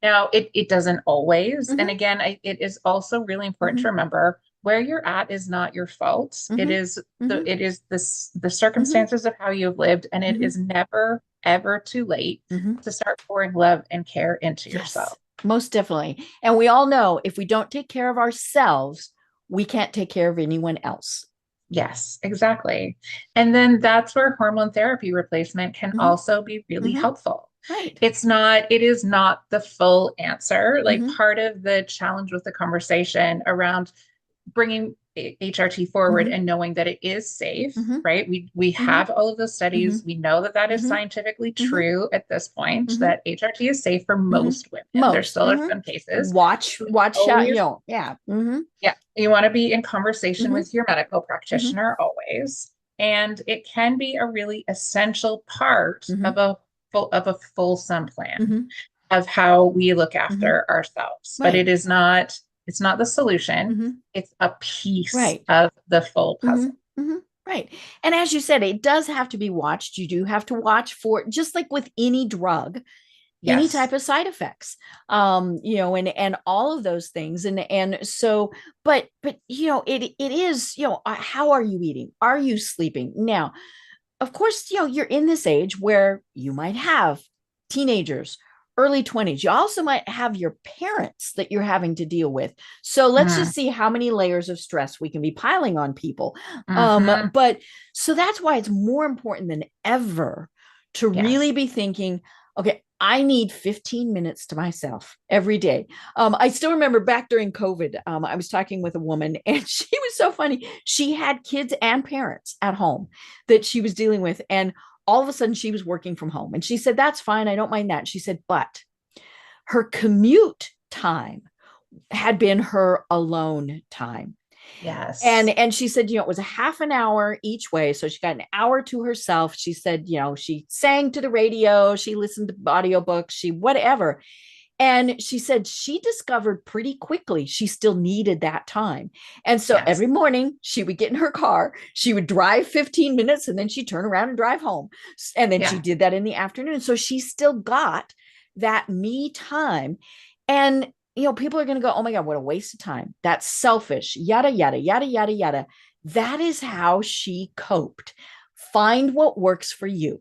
Speaker 3: Now, it doesn't always. And again, it is also really important to remember, where you're at is not your fault. It is the circumstances of how you've lived, and it is never, ever too late to start pouring love and care into yourself.
Speaker 2: Most definitely. And we all know if we don't take care of ourselves, we can't take care of anyone else.
Speaker 3: Yes, exactly. And then that's where hormone therapy replacement can also be really helpful.
Speaker 2: Right.
Speaker 3: It is not the full answer. Like part of the challenge with the conversation around bringing HRT forward and knowing that it is safe, right? We have all of those studies. We know that is scientifically true at this point, that HRT is safe for most women. There still are some cases.
Speaker 2: Watch out. Yeah.
Speaker 3: Yeah. You want to be in conversation with your medical practitioner always. And it can be a really essential part of a fulsome plan of how we look after ourselves. But it's not the solution. It's a piece of the full puzzle.
Speaker 2: Right. And as you said, it does have to be watched. You do have to watch for, just like with any drug, any type of side effects, and all of those things. And so, but it is, how are you eating? Are you sleeping? Now, of course, you're in this age where you might have teenagers, early 20s. You also might have your parents that you're having to deal with. So let's just see how many layers of stress we can be piling on people. But so that's why it's more important than ever to really be thinking, okay, I need 15 minutes to myself every day. I still remember back during COVID, I was talking with a woman and she was so funny. She had kids and parents at home that she was dealing with. And all of a sudden she was working from home, and she said, that's fine. I don't mind that. She said, but her commute time had been her alone time.
Speaker 3: Yes.
Speaker 2: And she said, it was a half an hour each way. So she got an hour to herself. She said, she sang to the radio, she listened to audiobooks, she whatever. And she said she discovered pretty quickly she still needed that time. And so every morning she would get in her car, she would drive 15 minutes, and then she'd turn around and drive home. And then she did that in the afternoon. So she still got that me time. And people are going to go, oh my God, what a waste of time. That's selfish, yada, yada, yada, yada, yada. That is how she coped. Find what works for you.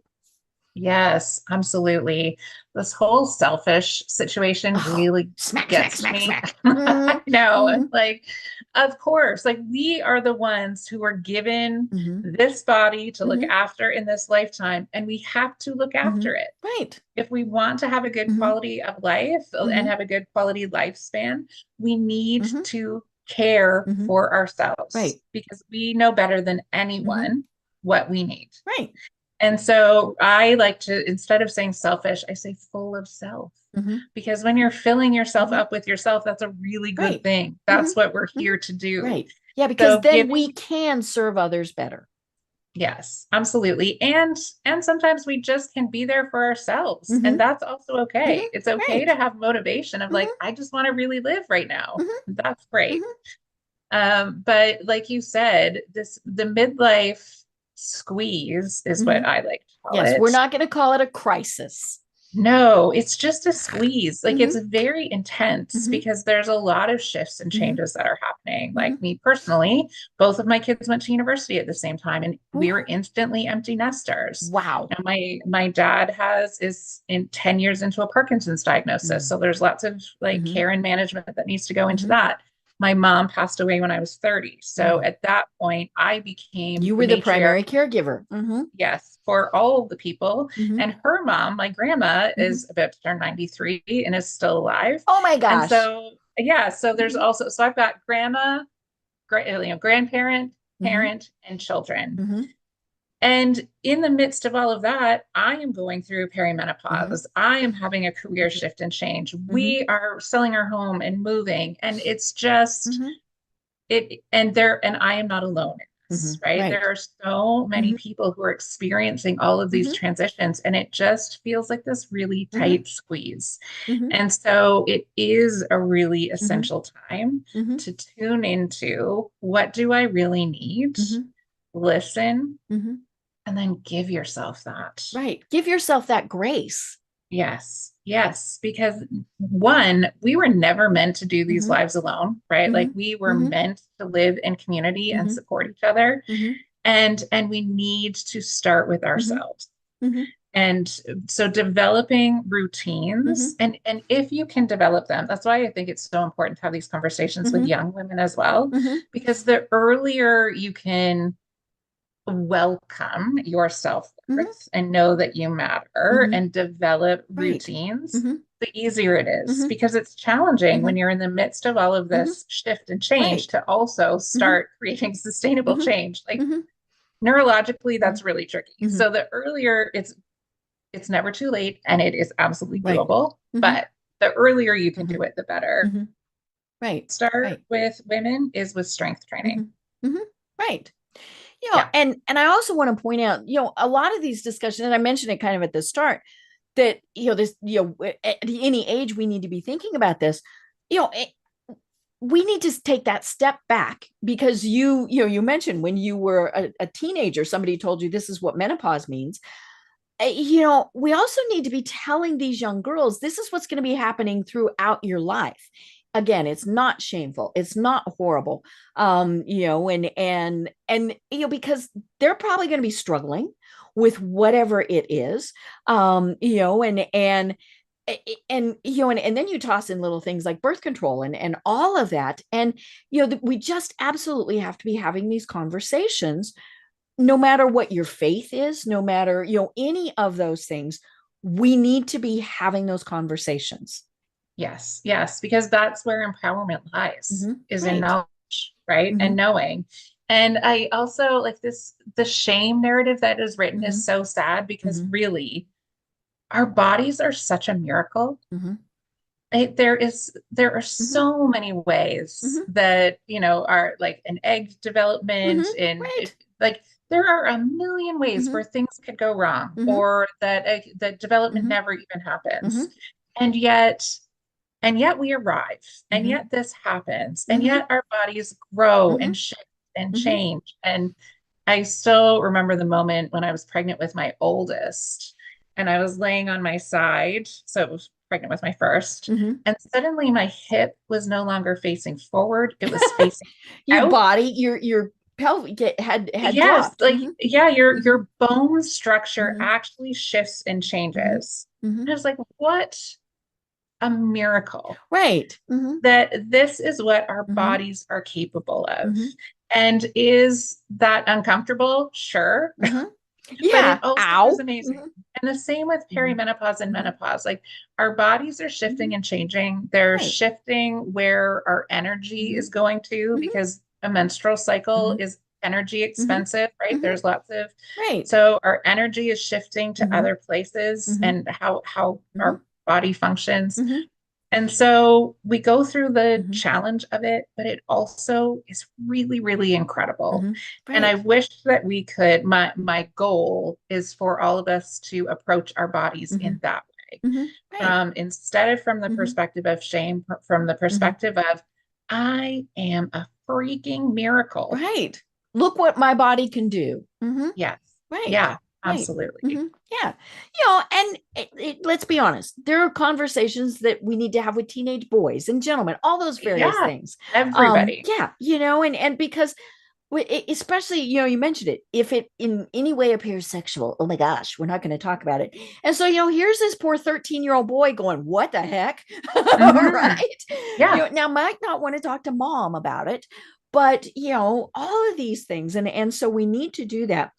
Speaker 3: Yes, absolutely. This whole selfish situation really gets me.
Speaker 2: Smack.
Speaker 3: I know. Like, of course, like we are the ones who are given this body to look after in this lifetime, and we have to look after it.
Speaker 2: Right.
Speaker 3: If we want to have a good quality of life and have a good quality lifespan, we need to care for ourselves.
Speaker 2: Right.
Speaker 3: Because we know better than anyone what we need.
Speaker 2: Right.
Speaker 3: And so I like to, instead of saying selfish, I say full of self. Because when you're filling yourself up with yourself, that's a really good thing. That's what we're here to do.
Speaker 2: Right. Yeah, because then we can serve others better.
Speaker 3: Yes, absolutely. And sometimes we just can be there for ourselves. And that's also okay. It's okay to have motivation of like, I just want to really live right now. That's great. But like you said, the midlife squeeze is what I like to call it.
Speaker 2: Yes, we're not going to call it a crisis.
Speaker 3: No, it's just a squeeze. Like it's very intense because there's a lot of shifts and changes that are happening. Like me personally, both of my kids went to university at the same time, and we were instantly empty nesters.
Speaker 2: Wow.
Speaker 3: Now my dad is in 10 years into a Parkinson's diagnosis. So there's lots of like care and management that needs to go into that. My mom passed away when I was 30. So at that point, I became
Speaker 2: You were the primary caregiver.
Speaker 3: Yes, for all of the people. And her mom, my grandma, is about to turn 93 and is still alive.
Speaker 2: Oh my gosh.
Speaker 3: And so, so there's also, so I've got grandma, grandparent, parent, and children. And in the midst of all of that, I am going through perimenopause. I am having a career shift and change. We are selling our home and moving. And it's just and I am not alone in this, right? There are so many people who are experiencing all of these transitions, and it just feels like this really tight squeeze. And so it is a really essential time to tune into, what do I really need? Listen. And then give yourself that.
Speaker 2: Right. Give yourself that grace.
Speaker 3: Yes. Yes. Because one, we were never meant to do these lives alone, right? Like we were meant to live in community and support each other. And we need to start with ourselves. And so developing routines, and if you can develop them, that's why I think it's so important to have these conversations with young women as well, because the earlier you can welcome your self-worth and know that you matter and develop routines, the easier it is, because it's challenging when you're in the midst of all of this shift and change to also start creating sustainable change. Like neurologically, that's really tricky. So the earlier it's never too late, and it is absolutely doable, but the earlier you can do it, the better. Start with women is with strength training.
Speaker 2: Right. And I also want to point out, a lot of these discussions, and I mentioned it kind of at the start, that, at any age we need to be thinking about this, we need to take that step back, because you mentioned when you were a teenager, somebody told you this is what menopause means. We also need to be telling these young girls, this is what's going to be happening throughout your life. Again, it's not shameful. It's not horrible. And because they're probably going to be struggling with whatever it is, and then you toss in little things like birth control and all of that. And, we just absolutely have to be having these conversations, no matter what your faith is, no matter, any of those things. We need to be having those conversations.
Speaker 3: Yes, because that's where empowerment lies, is in knowledge, right? And knowing. And I also like the shame narrative that is written is so sad, because really our bodies are such a miracle. There are so many ways that, are like an egg development and
Speaker 2: Right.
Speaker 3: like there are a million ways where things could go wrong or that development never even happens. And yet, and yet we arrive, and yet this happens, and yet our bodies grow and shift and change. And I still remember the moment when I was pregnant with my oldest, and I was laying on my side. So I was pregnant with my first, and suddenly my hip was no longer facing forward; it was facing
Speaker 2: Your
Speaker 3: out.
Speaker 2: body, your pelvic had
Speaker 3: Yes,
Speaker 2: dropped.
Speaker 3: like yeah, your bone structure actually shifts and changes. And I was like, what a miracle
Speaker 2: Right.
Speaker 3: that this is what our bodies are capable of. And is that uncomfortable? Sure. But
Speaker 2: Yeah.
Speaker 3: it also is
Speaker 2: Ow.
Speaker 3: amazing. And the same with perimenopause and menopause. Like our bodies are shifting and changing. They're
Speaker 2: Right.
Speaker 3: shifting where our energy is going to, because a menstrual cycle is energy expensive, right? There's lots of,
Speaker 2: Right.
Speaker 3: so our energy is shifting to other places and how our body functions. And so we go through the challenge of it, but it also is really, really incredible.
Speaker 2: Right.
Speaker 3: And I wish that we could, my goal is for all of us to approach our bodies in that way.
Speaker 2: Right.
Speaker 3: Instead of from the perspective of shame, from the perspective of, I am a freaking miracle.
Speaker 2: Right. Look what my body can do.
Speaker 3: Yes.
Speaker 2: Right.
Speaker 3: Yeah,
Speaker 2: Right.
Speaker 3: absolutely.
Speaker 2: Yeah. And let's be honest, there are conversations that we need to have with teenage boys and gentlemen, all those various
Speaker 3: Yeah,
Speaker 2: things.
Speaker 3: everybody.
Speaker 2: Yeah, and because especially, you mentioned it, if it in any way appears sexual, oh my gosh, we're not going to talk about it. And so, here's this poor 13-year-old boy going, what the heck? Right.
Speaker 3: Yeah.
Speaker 2: Now might not want to talk to mom about it, but all of these things. And so we need to do that.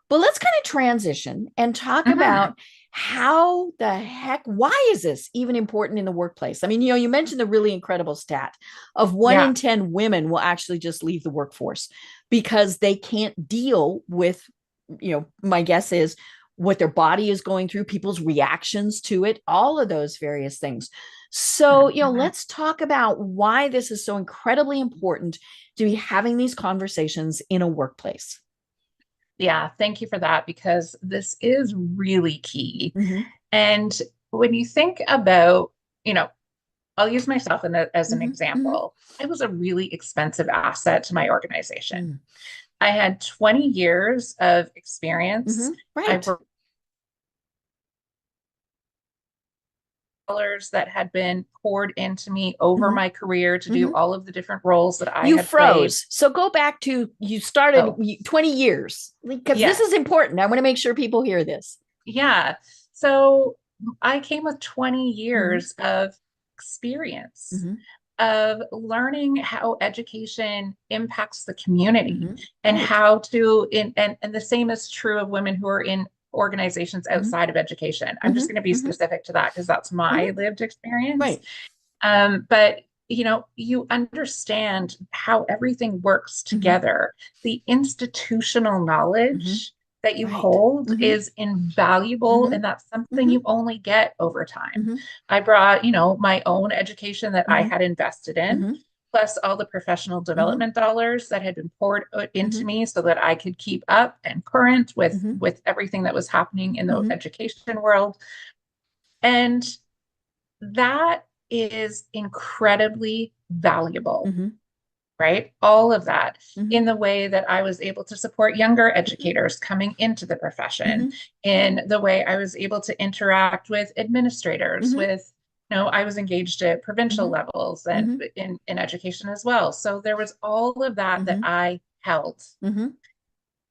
Speaker 2: But let's kind of transition and talk about how the heck, why is this even important in the workplace? I mean, you mentioned the really incredible stat of 1 in 10 women will actually just leave the workforce because they can't deal with, my guess is what their body is going through, people's reactions to it, all of those various things. So, let's talk about why this is so incredibly important to be having these conversations in a workplace.
Speaker 3: Yeah, thank you for that, because this is really key. And when you think about, I'll use myself as an example. I was a really expensive asset to my organization. I had 20 years of experience.
Speaker 2: Right.
Speaker 3: Dollars that had been poured into me over my career to do all of the different roles that I
Speaker 2: you
Speaker 3: had
Speaker 2: froze
Speaker 3: played.
Speaker 2: So go back to, you started 20 years, because this is important. I want to make sure people hear this.
Speaker 3: Yeah. So I came with 20 years of experience of learning how education impacts the community and how to, and the same is true of women who are in organizations outside of education. I'm just going to be specific to that because that's my lived experience.
Speaker 2: Right.
Speaker 3: But you understand how everything works together. The institutional knowledge that you hold is invaluable, and that's something you only get over time. I brought, my own education that I had invested in, plus all the professional development dollars that had been poured into me so that I could keep up and current with everything that was happening in the education world. And that is incredibly valuable, right? All of that in the way that I was able to support younger educators coming into the profession, in the way I was able to interact with administrators, with, I was engaged at provincial levels and in education as well. So there was all of that that I held.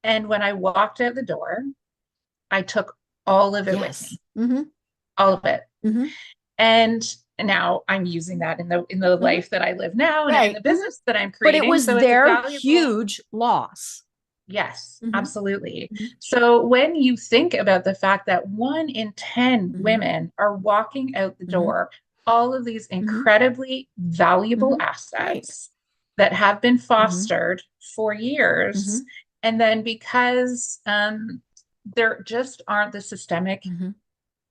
Speaker 3: And when I walked out the door, I took all of it with me, all of it. And now I'm using that in the life that I live now and in the business that I'm creating.
Speaker 2: But it was
Speaker 3: so
Speaker 2: their huge loss.
Speaker 3: Yes, absolutely. So when you think about the fact that 1 in 10 women are walking out the door, all of these incredibly valuable assets that have been fostered for years, and then because there just aren't the systemic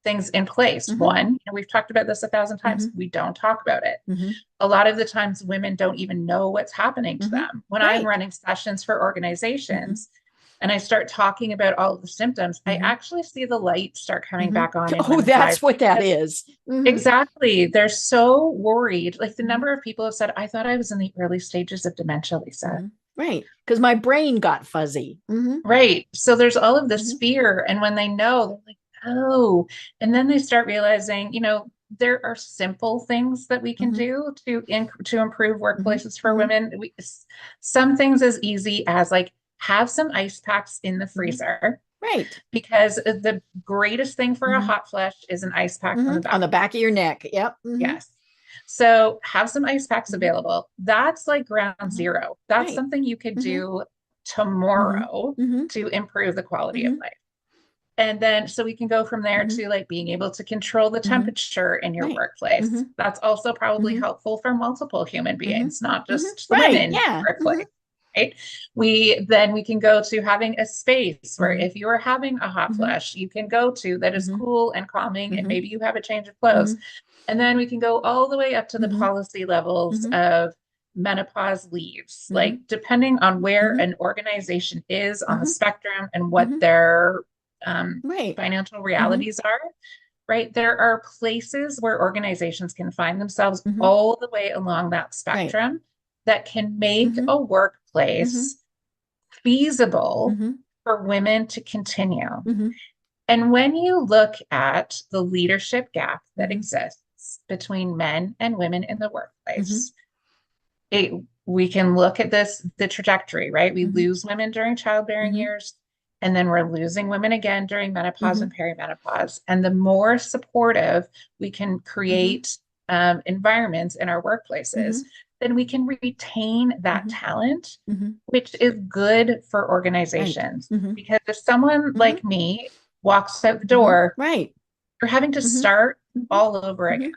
Speaker 3: things in place. One, and we've talked about this 1,000 times, we don't talk about it. A lot of the times women don't even know what's happening to them. When I'm running sessions for organizations and I start talking about all of the symptoms, I actually see the light start coming back on.
Speaker 2: Oh, that's what that is.
Speaker 3: Exactly. They're so worried. Like the number of people have said, I thought I was in the early stages of dementia, Lisa.
Speaker 2: Right. Because my brain got fuzzy.
Speaker 3: Right. So there's all of this fear. And when they know, they're like, oh, and then they start realizing, there are simple things that we can do to improve workplaces for women. Some things as easy as like have some ice packs in the freezer.
Speaker 2: Right.
Speaker 3: Because the greatest thing for a hot flush is an ice pack
Speaker 2: on the back of your neck. Yep.
Speaker 3: Yes. So have some ice packs available. That's like ground zero. That's something you could do tomorrow to improve the quality of life. And then, so we can go from there to like being able to control the temperature in your workplace. That's also probably helpful for multiple human beings, not just the women in your workplace. Right. We can go to having a space where if you are having a hot flush, you can go to that is cool and calming, and maybe you have a change of clothes. And then we can go all the way up to the policy levels of menopause leaves, like depending on where an organization is on the spectrum and what their financial realities are. Right. There are places where organizations can find themselves all the way along that spectrum that can make a workplace feasible for women to continue. And when you look at the leadership gap that exists between men and women in the workplace, we can look at the trajectory, right? We lose women during childbearing years, and then we're losing women again during menopause and perimenopause. And the more supportive we can create environments in our workplaces, then we can retain that talent, which is good for organizations. Because if someone like me walks out the door, you're having to start all over again.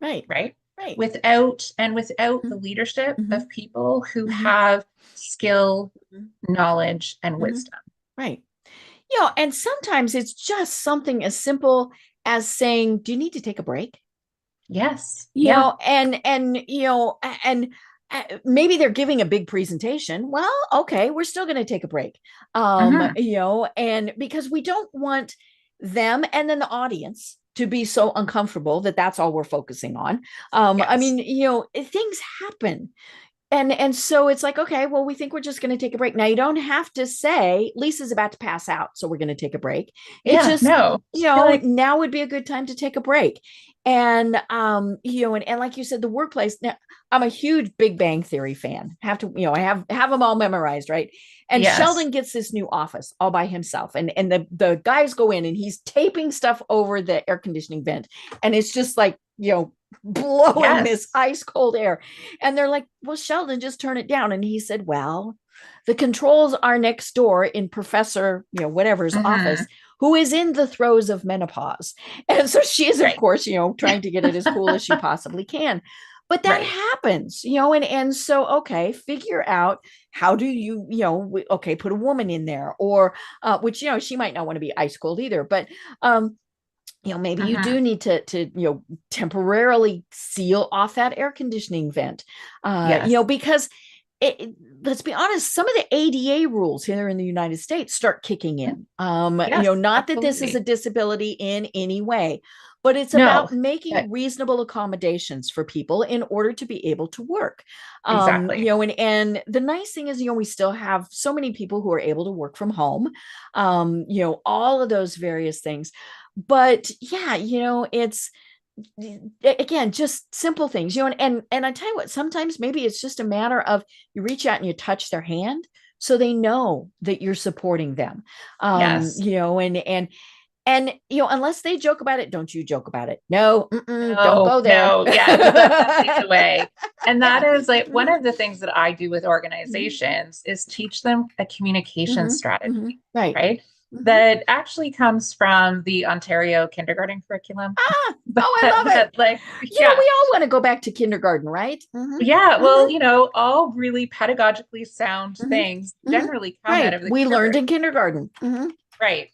Speaker 3: Right. Without the leadership of people who have skill, knowledge, and wisdom.
Speaker 2: Right. And sometimes it's just something as simple as saying, do you need to take a break?
Speaker 3: Yes.
Speaker 2: And maybe they're giving a big presentation. Well, okay, we're still going to take a break. And because we don't want them and then the audience to be so uncomfortable that that's all we're focusing on. I mean, things happen. And so it's like, okay, well, we think we're just going to take a break. Now you don't have to say Lisa's about to pass out, so we're going to take a break. It's just, now would be a good time to take a break. And, and like you said, the workplace, now I'm a huge Big Bang Theory fan. I have them all memorized. Right. And Sheldon gets this new office all by himself. And the guys go in and he's taping stuff over the air conditioning vent. And it's just like, blowing this ice cold air. And they're like, well, Sheldon, just turn it down. And he said, well, the controls are next door in Professor, whatever's office, who is in the throes of menopause. And so she is, of course, trying to get it as cool as she possibly can. But that happens, and so, okay, figure out how do you, put a woman in there or, which, she might not want to be ice cold either, but, maybe you do need to temporarily seal off that air conditioning vent, because let's be honest, some of the ADA rules here in the United States start kicking in. Not that this is a disability in any way, but it's about making reasonable accommodations for people in order to be able to work.
Speaker 3: Exactly.
Speaker 2: And the nice thing is, we still have so many people who are able to work from home, all of those various things. But it's, again, just simple things, and I tell you what, sometimes maybe it's just a matter of you reach out and you touch their hand so they know that you're supporting them. And unless they joke about it, don't you joke about it. No, don't go there.
Speaker 3: No, that's the way. And that is like one of the things that I do with organizations is teach them a communication strategy, right? That actually comes from the Ontario kindergarten curriculum.
Speaker 2: I love it. We all want to go back to kindergarten, right?
Speaker 3: Yeah. Well, all really pedagogically sound things generally come out of the
Speaker 2: we learned in kindergarten.
Speaker 3: Right.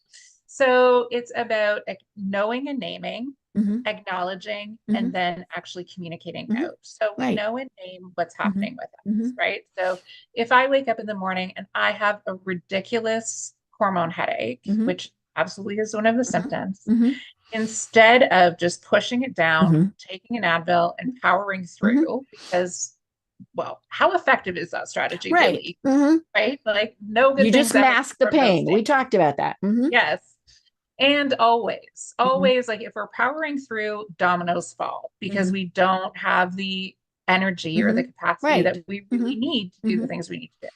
Speaker 3: So it's about knowing and naming,
Speaker 2: Mm-hmm.
Speaker 3: acknowledging,
Speaker 2: Mm-hmm.
Speaker 3: and then actually communicating
Speaker 2: Mm-hmm.
Speaker 3: out. So we
Speaker 2: Right.
Speaker 3: know and name what's
Speaker 2: Mm-hmm.
Speaker 3: happening with
Speaker 2: Mm-hmm.
Speaker 3: us, right? So if I wake up in the morning and I have a ridiculous hormone headache,
Speaker 2: Mm-hmm.
Speaker 3: which absolutely is one of the
Speaker 2: Mm-hmm.
Speaker 3: symptoms,
Speaker 2: Mm-hmm.
Speaker 3: instead of just pushing it down,
Speaker 2: Mm-hmm.
Speaker 3: taking an Advil and powering
Speaker 2: Mm-hmm.
Speaker 3: through, because, well, how effective is that strategy
Speaker 2: Right.
Speaker 3: really?
Speaker 2: Mm-hmm.
Speaker 3: Right? Like, no
Speaker 2: You
Speaker 3: good
Speaker 2: just
Speaker 3: things ever come
Speaker 2: mask the
Speaker 3: from those
Speaker 2: pain. We
Speaker 3: days.
Speaker 2: talked about that. Mm-hmm.
Speaker 3: Yes. And always,
Speaker 2: Mm-hmm.
Speaker 3: always, like if we're powering through, dominoes fall because
Speaker 2: Mm-hmm.
Speaker 3: we don't have the energy or
Speaker 2: Mm-hmm.
Speaker 3: the capacity
Speaker 2: Right.
Speaker 3: that we
Speaker 2: Mm-hmm.
Speaker 3: really need to do
Speaker 2: Mm-hmm.
Speaker 3: the things we need to do.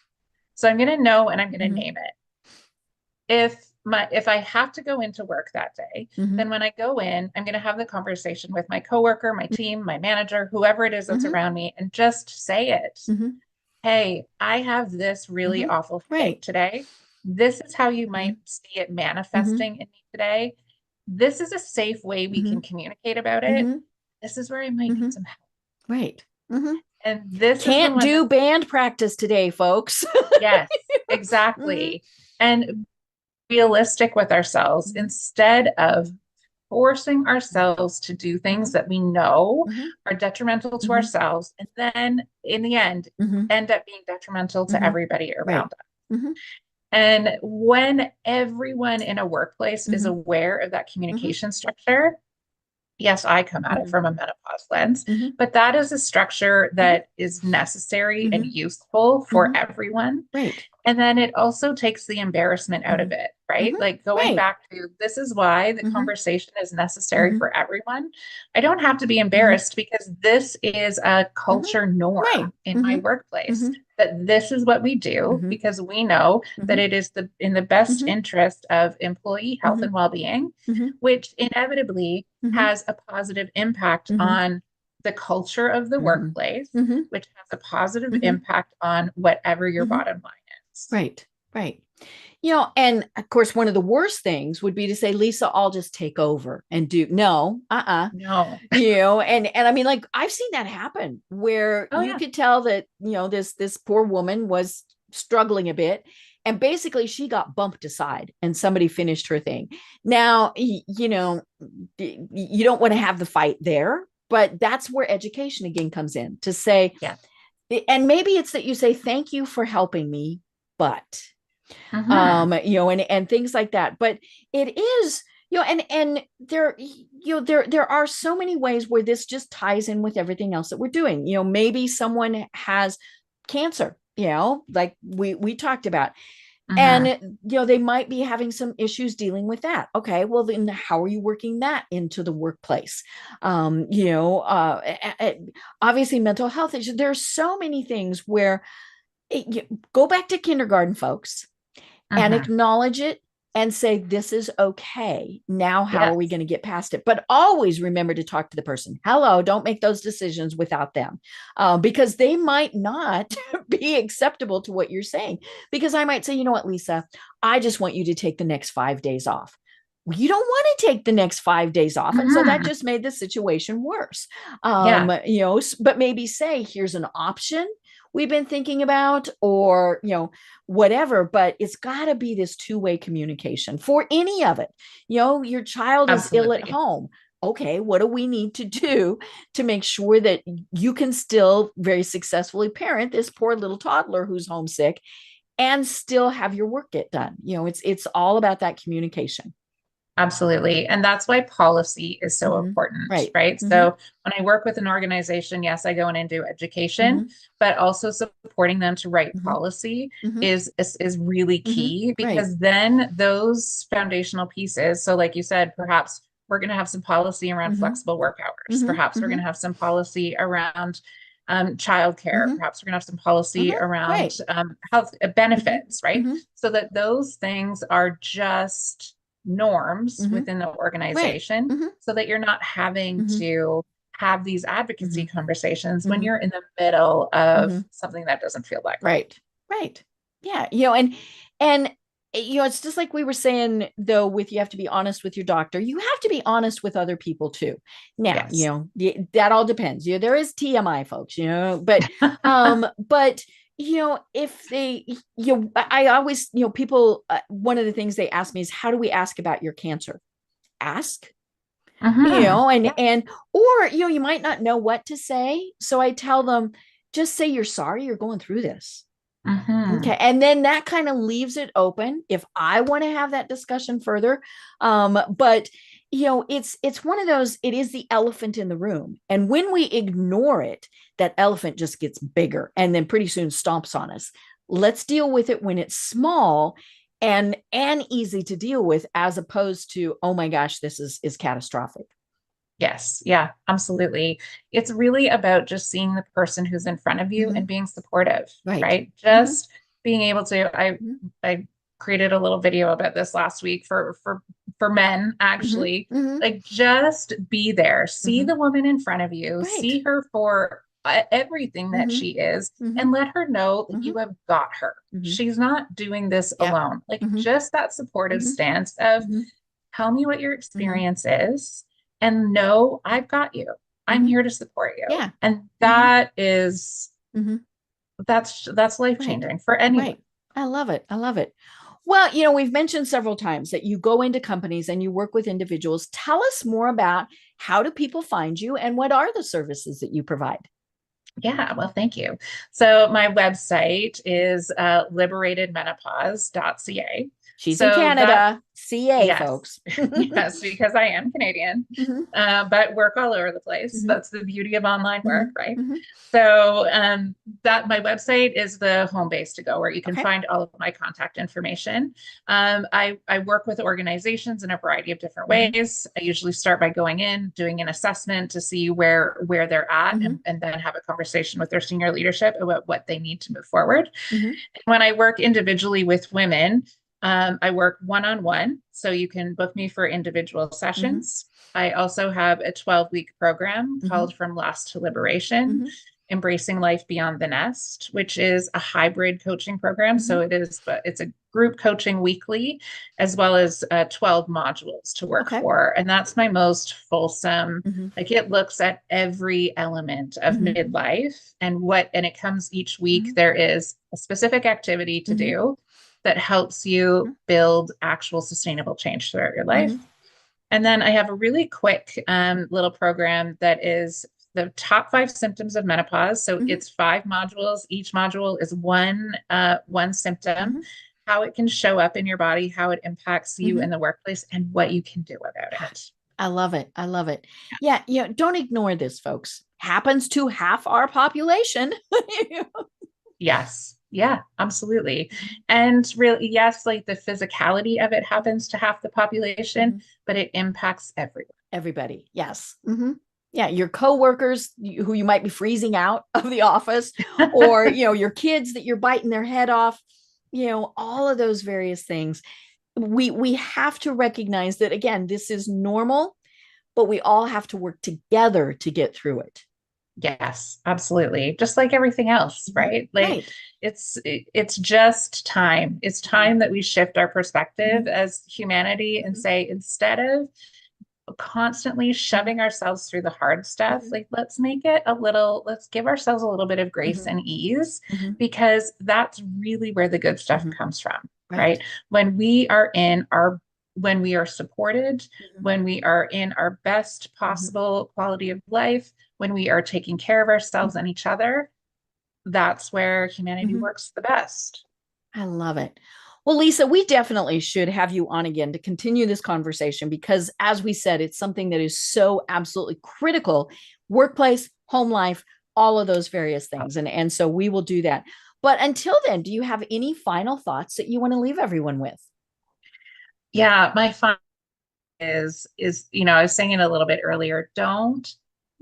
Speaker 3: So I'm going to know and I'm going to
Speaker 2: Mm-hmm.
Speaker 3: name it. If I have to go into work that day,
Speaker 2: Mm-hmm.
Speaker 3: then when I go in, I'm going to have the conversation with my coworker, my team, my manager, whoever it is that's
Speaker 2: Mm-hmm.
Speaker 3: around me, and just say it.
Speaker 2: Mm-hmm.
Speaker 3: Hey, I have this really
Speaker 2: Mm-hmm.
Speaker 3: awful headache
Speaker 2: Right.
Speaker 3: today. This is how you
Speaker 2: Mm-hmm.
Speaker 3: might see it
Speaker 2: Mm-hmm.
Speaker 3: manifesting in me today. This is a safe way we
Speaker 2: Mm-hmm.
Speaker 3: can communicate about it.
Speaker 2: Mm-hmm.
Speaker 3: This is where I might
Speaker 2: Mm-hmm.
Speaker 3: need some help.
Speaker 2: Right. Mm-hmm.
Speaker 3: And this is the
Speaker 2: Can't
Speaker 3: one that,
Speaker 2: do band practice today, folks.
Speaker 3: yes,
Speaker 2: Mm-hmm.
Speaker 3: exactly. And realistic with ourselves
Speaker 2: Mm-hmm.
Speaker 3: instead of forcing ourselves to do things that we know
Speaker 2: Mm-hmm.
Speaker 3: are detrimental to
Speaker 2: Mm-hmm.
Speaker 3: ourselves. And then in the end,
Speaker 2: Mm-hmm.
Speaker 3: end up being detrimental to
Speaker 2: Mm-hmm.
Speaker 3: everybody
Speaker 2: Right.
Speaker 3: around us.
Speaker 2: Mm-hmm.
Speaker 3: And when everyone in a workplace is
Speaker 2: Mm-hmm.
Speaker 3: aware of that
Speaker 2: Mm-hmm.
Speaker 3: communication structure, yes, I come at it
Speaker 2: Mm-hmm.
Speaker 3: from a menopause lens,
Speaker 2: Mm-hmm.
Speaker 3: but that is a structure
Speaker 2: Mm-hmm.
Speaker 3: that is necessary and
Speaker 2: Mm-hmm.
Speaker 3: useful for
Speaker 2: Mm-hmm.
Speaker 3: everyone.
Speaker 2: Right.
Speaker 3: And then it also takes the embarrassment out
Speaker 2: Mm-hmm.
Speaker 3: of it, right?
Speaker 2: Mm-hmm.
Speaker 3: Like going
Speaker 2: Right.
Speaker 3: back to this is why the
Speaker 2: Mm-hmm.
Speaker 3: conversation is necessary
Speaker 2: Mm-hmm.
Speaker 3: for everyone. I don't have to be
Speaker 2: Mm-hmm.
Speaker 3: embarrassed because this is a
Speaker 2: Mm-hmm.
Speaker 3: culture
Speaker 2: Right.
Speaker 3: norm in my
Speaker 2: Mm-hmm.
Speaker 3: workplace
Speaker 2: Mm-hmm.
Speaker 3: that this is what we do
Speaker 2: Mm-hmm.
Speaker 3: because we know that
Speaker 2: Mm-hmm.
Speaker 3: it is in the best
Speaker 2: Mm-hmm.
Speaker 3: interest of employee health
Speaker 2: Mm-hmm.
Speaker 3: and well-being,
Speaker 2: Mm-hmm.
Speaker 3: which inevitably
Speaker 2: Mm-hmm.
Speaker 3: has a positive impact
Speaker 2: Mm-hmm.
Speaker 3: on the culture of the
Speaker 2: Mm-hmm.
Speaker 3: workplace,
Speaker 2: Mm-hmm.
Speaker 3: which has a positive
Speaker 2: Mm-hmm.
Speaker 3: impact on whatever your
Speaker 2: Mm-hmm.
Speaker 3: bottom line is.
Speaker 2: Right. Right. And of course, one of the worst things would be to say, Lisa, I'll just take over and do no,
Speaker 3: No.
Speaker 2: and I mean, like I've seen that happen where
Speaker 3: Oh
Speaker 2: you
Speaker 3: yeah.
Speaker 2: could tell that, this poor woman was struggling a bit. And basically she got bumped aside and somebody finished her thing. Now, you don't want to have the fight there, but that's where education again comes in to say,
Speaker 3: Yeah.
Speaker 2: and maybe it's that you say, thank you for helping me, but
Speaker 3: Mm-hmm.
Speaker 2: and things like that. But it is, and there are so many ways where this just ties in with everything else that we're doing. Maybe someone has cancer, like we talked about.
Speaker 3: Mm-hmm.
Speaker 2: And they might be having some issues dealing with that. Okay, well then how are you working that into the workplace? Obviously mental health issues. There's so many things where go back to kindergarten, folks, and
Speaker 3: Mm-hmm.
Speaker 2: acknowledge it and say, this is okay. Now, how are
Speaker 3: Yes.
Speaker 2: we going to get past it? But always remember to talk to the person. Hello, don't make those decisions without them, because they might not be acceptable to what you're saying. Because I might say, you know what, Lisa, I just want you to take the next 5 days off. Well, you don't want to take the next 5 days off. And so that
Speaker 3: Mm-hmm.
Speaker 2: just made the situation worse.
Speaker 3: Yeah.
Speaker 2: But maybe say, here's an option we've been thinking about, or whatever. But it's got to be this two-way communication for any of it. Your child is ill at
Speaker 3: Absolutely.
Speaker 2: home. Okay, what do we need to do to make sure that you can still very successfully parent this poor little toddler who's homesick and still have your work get done? It's all about that communication.
Speaker 3: Absolutely. And that's why policy is so
Speaker 2: Mm-hmm.
Speaker 3: important,
Speaker 2: Right.
Speaker 3: right?
Speaker 2: Mm-hmm.
Speaker 3: So when I work with an organization, yes, I go in and do education,
Speaker 2: Mm-hmm.
Speaker 3: but also supporting them to write
Speaker 2: Mm-hmm.
Speaker 3: policy
Speaker 2: Mm-hmm.
Speaker 3: is really key
Speaker 2: Mm-hmm. Right.
Speaker 3: because then those foundational pieces, so like you said, perhaps we're going to have some policy around
Speaker 2: Mm-hmm.
Speaker 3: flexible work hours.
Speaker 2: Mm-hmm.
Speaker 3: Perhaps we're going to have some policy around childcare.
Speaker 2: Mm-hmm.
Speaker 3: Perhaps we're going to have some policy
Speaker 2: Mm-hmm.
Speaker 3: around
Speaker 2: Right.
Speaker 3: health benefits, right?
Speaker 2: Mm-hmm.
Speaker 3: So that those things are just norms
Speaker 2: Mm-hmm.
Speaker 3: within the
Speaker 2: Right.
Speaker 3: organization
Speaker 2: Mm-hmm.
Speaker 3: so that you're not having
Speaker 2: Mm-hmm.
Speaker 3: to have these advocacy
Speaker 2: Mm-hmm.
Speaker 3: conversations when
Speaker 2: Mm-hmm.
Speaker 3: you're in the middle of
Speaker 2: Mm-hmm.
Speaker 3: something that doesn't feel like
Speaker 2: Right. Right. Yeah. And it's just like we were saying, though, with you have to be honest with your doctor. You have to be honest with other people too. Now,
Speaker 3: yes.
Speaker 2: that all depends. There is TMI, folks, but if they, I always, people, one of the things they ask me is, how do we ask about your cancer? Ask, and,
Speaker 3: Yeah.
Speaker 2: or, you might not know what to say. So I tell them, just say you're sorry you're going through this. Okay. And then that kind of leaves it open if I want to have that discussion further. But it's one of those, it is the elephant in the room. And when we ignore it, that elephant just gets bigger and then pretty soon stomps on us. Let's deal with it when it's small and easy to deal with, as opposed to, oh my gosh, this is catastrophic.
Speaker 3: Yes. Yeah, absolutely. It's really about just seeing the person who's in front of you and being supportive, right? Just being able to, I created a little video about this last week for men, actually. Like, just be there, see the woman in front of you, see her for everything that she is, and let her know that you have got her. She's not doing this alone. Like, just that supportive stance of, tell me what your experience is, and know I've got you. I'm here to support you.
Speaker 2: Yeah.
Speaker 3: And that is, that's life changing for anyone.
Speaker 2: Right. I love it. I love it. Well, we've mentioned several times that you go into companies and you work with individuals. Tell us more about, how do people find you and what are the services that you provide?
Speaker 3: Yeah, well, thank you. So my website is liberatedmenopause.ca.
Speaker 2: She's in
Speaker 3: So
Speaker 2: Canada, CA,
Speaker 3: yes,
Speaker 2: folks.
Speaker 3: yes, because I am Canadian, but work all over the place. That's the beauty of online work, right? So that my website is the home base to go, where you can find all of my contact information. I work with organizations in a variety of different ways. I usually start by going in, doing an assessment to see where they're at, and then have a conversation with their senior leadership about what they need to move forward. When I work individually with women, I work one-on-one, so you can book me for individual sessions. I also have a 12-week program called From Loss to Liberation, Embracing Life Beyond the Nest, which is a hybrid coaching program. So it's a group coaching weekly, as well as 12 modules to work for. And that's my most fulsome. Like, it looks at every element of midlife and it comes each week. There is a specific activity to do that helps you build actual sustainable change throughout your life. And then I have a really quick little program that is the top 5 symptoms of menopause. So it's 5 modules. Each module is one symptom, how it can show up in your body, how it impacts you in the workplace, and what you can do about it.
Speaker 2: I love it. I love it. Yeah. Don't ignore this, folks. Happens to half our population.
Speaker 3: Yes. Yeah, absolutely. And really, yes, like, the physicality of it happens to half the population, but it impacts everyone.
Speaker 2: Everybody. Yes. Yeah. Your coworkers who you might be freezing out of the office, or, your kids that you're biting their head off, all of those various things. We have to recognize that, again, this is normal, but we all have to work together to get through it.
Speaker 3: Yes, absolutely. Just like everything else, right? Like, it's just time. It's time that we shift our perspective as humanity and say, instead of constantly shoving ourselves through the hard stuff, like, let's give ourselves a little bit of grace and ease, because that's really where the good stuff comes from, right? When we are supported, when we are in our best possible quality of life, when we are taking care of ourselves and each other, that's where humanity works the best.
Speaker 2: I love it. Well, Lisa, we definitely should have you on again to continue this conversation, because, as we said, it's something that is so absolutely critical: workplace, home life, all of those various things. And so we will do that. But until then, do you have any final thoughts that you want to leave everyone with?
Speaker 3: Yeah, my final is, I was saying it a little bit earlier, don't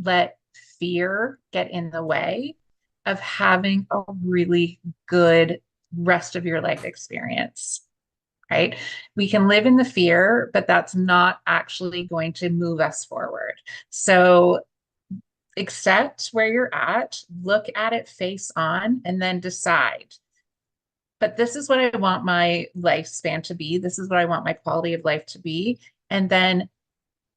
Speaker 3: let fear get in the way of having a really good rest of your life experience, right? We can live in the fear, but that's not actually going to move us forward. So accept where you're at, look at it face on, and then decide, but this is what I want my lifespan to be. This is what I want my quality of life to be. And then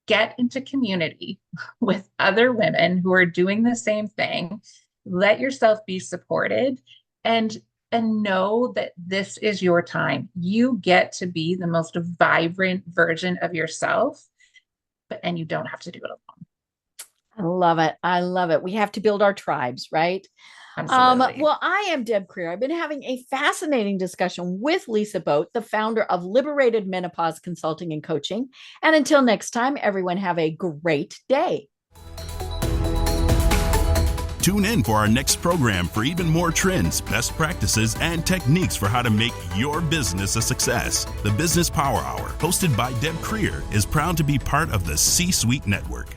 Speaker 3: get into community with other women who are doing the same thing. Let yourself be supported, and know that this is your time. You get to be the most vibrant version of yourself, and you don't have to do it alone.
Speaker 2: I love it. I love it. We have to build our tribes, right?
Speaker 3: Absolutely.
Speaker 2: Well, I am Deb Creer. I've been having a fascinating discussion with Lisa Boate, the founder of Liberated Menopause Consulting and Coaching. And until next time, everyone have a great day.
Speaker 1: Tune in for our next program for even more trends, best practices, and techniques for how to make your business a success. The Business Power Hour, hosted by Deb Creer, is proud to be part of the C-Suite Network.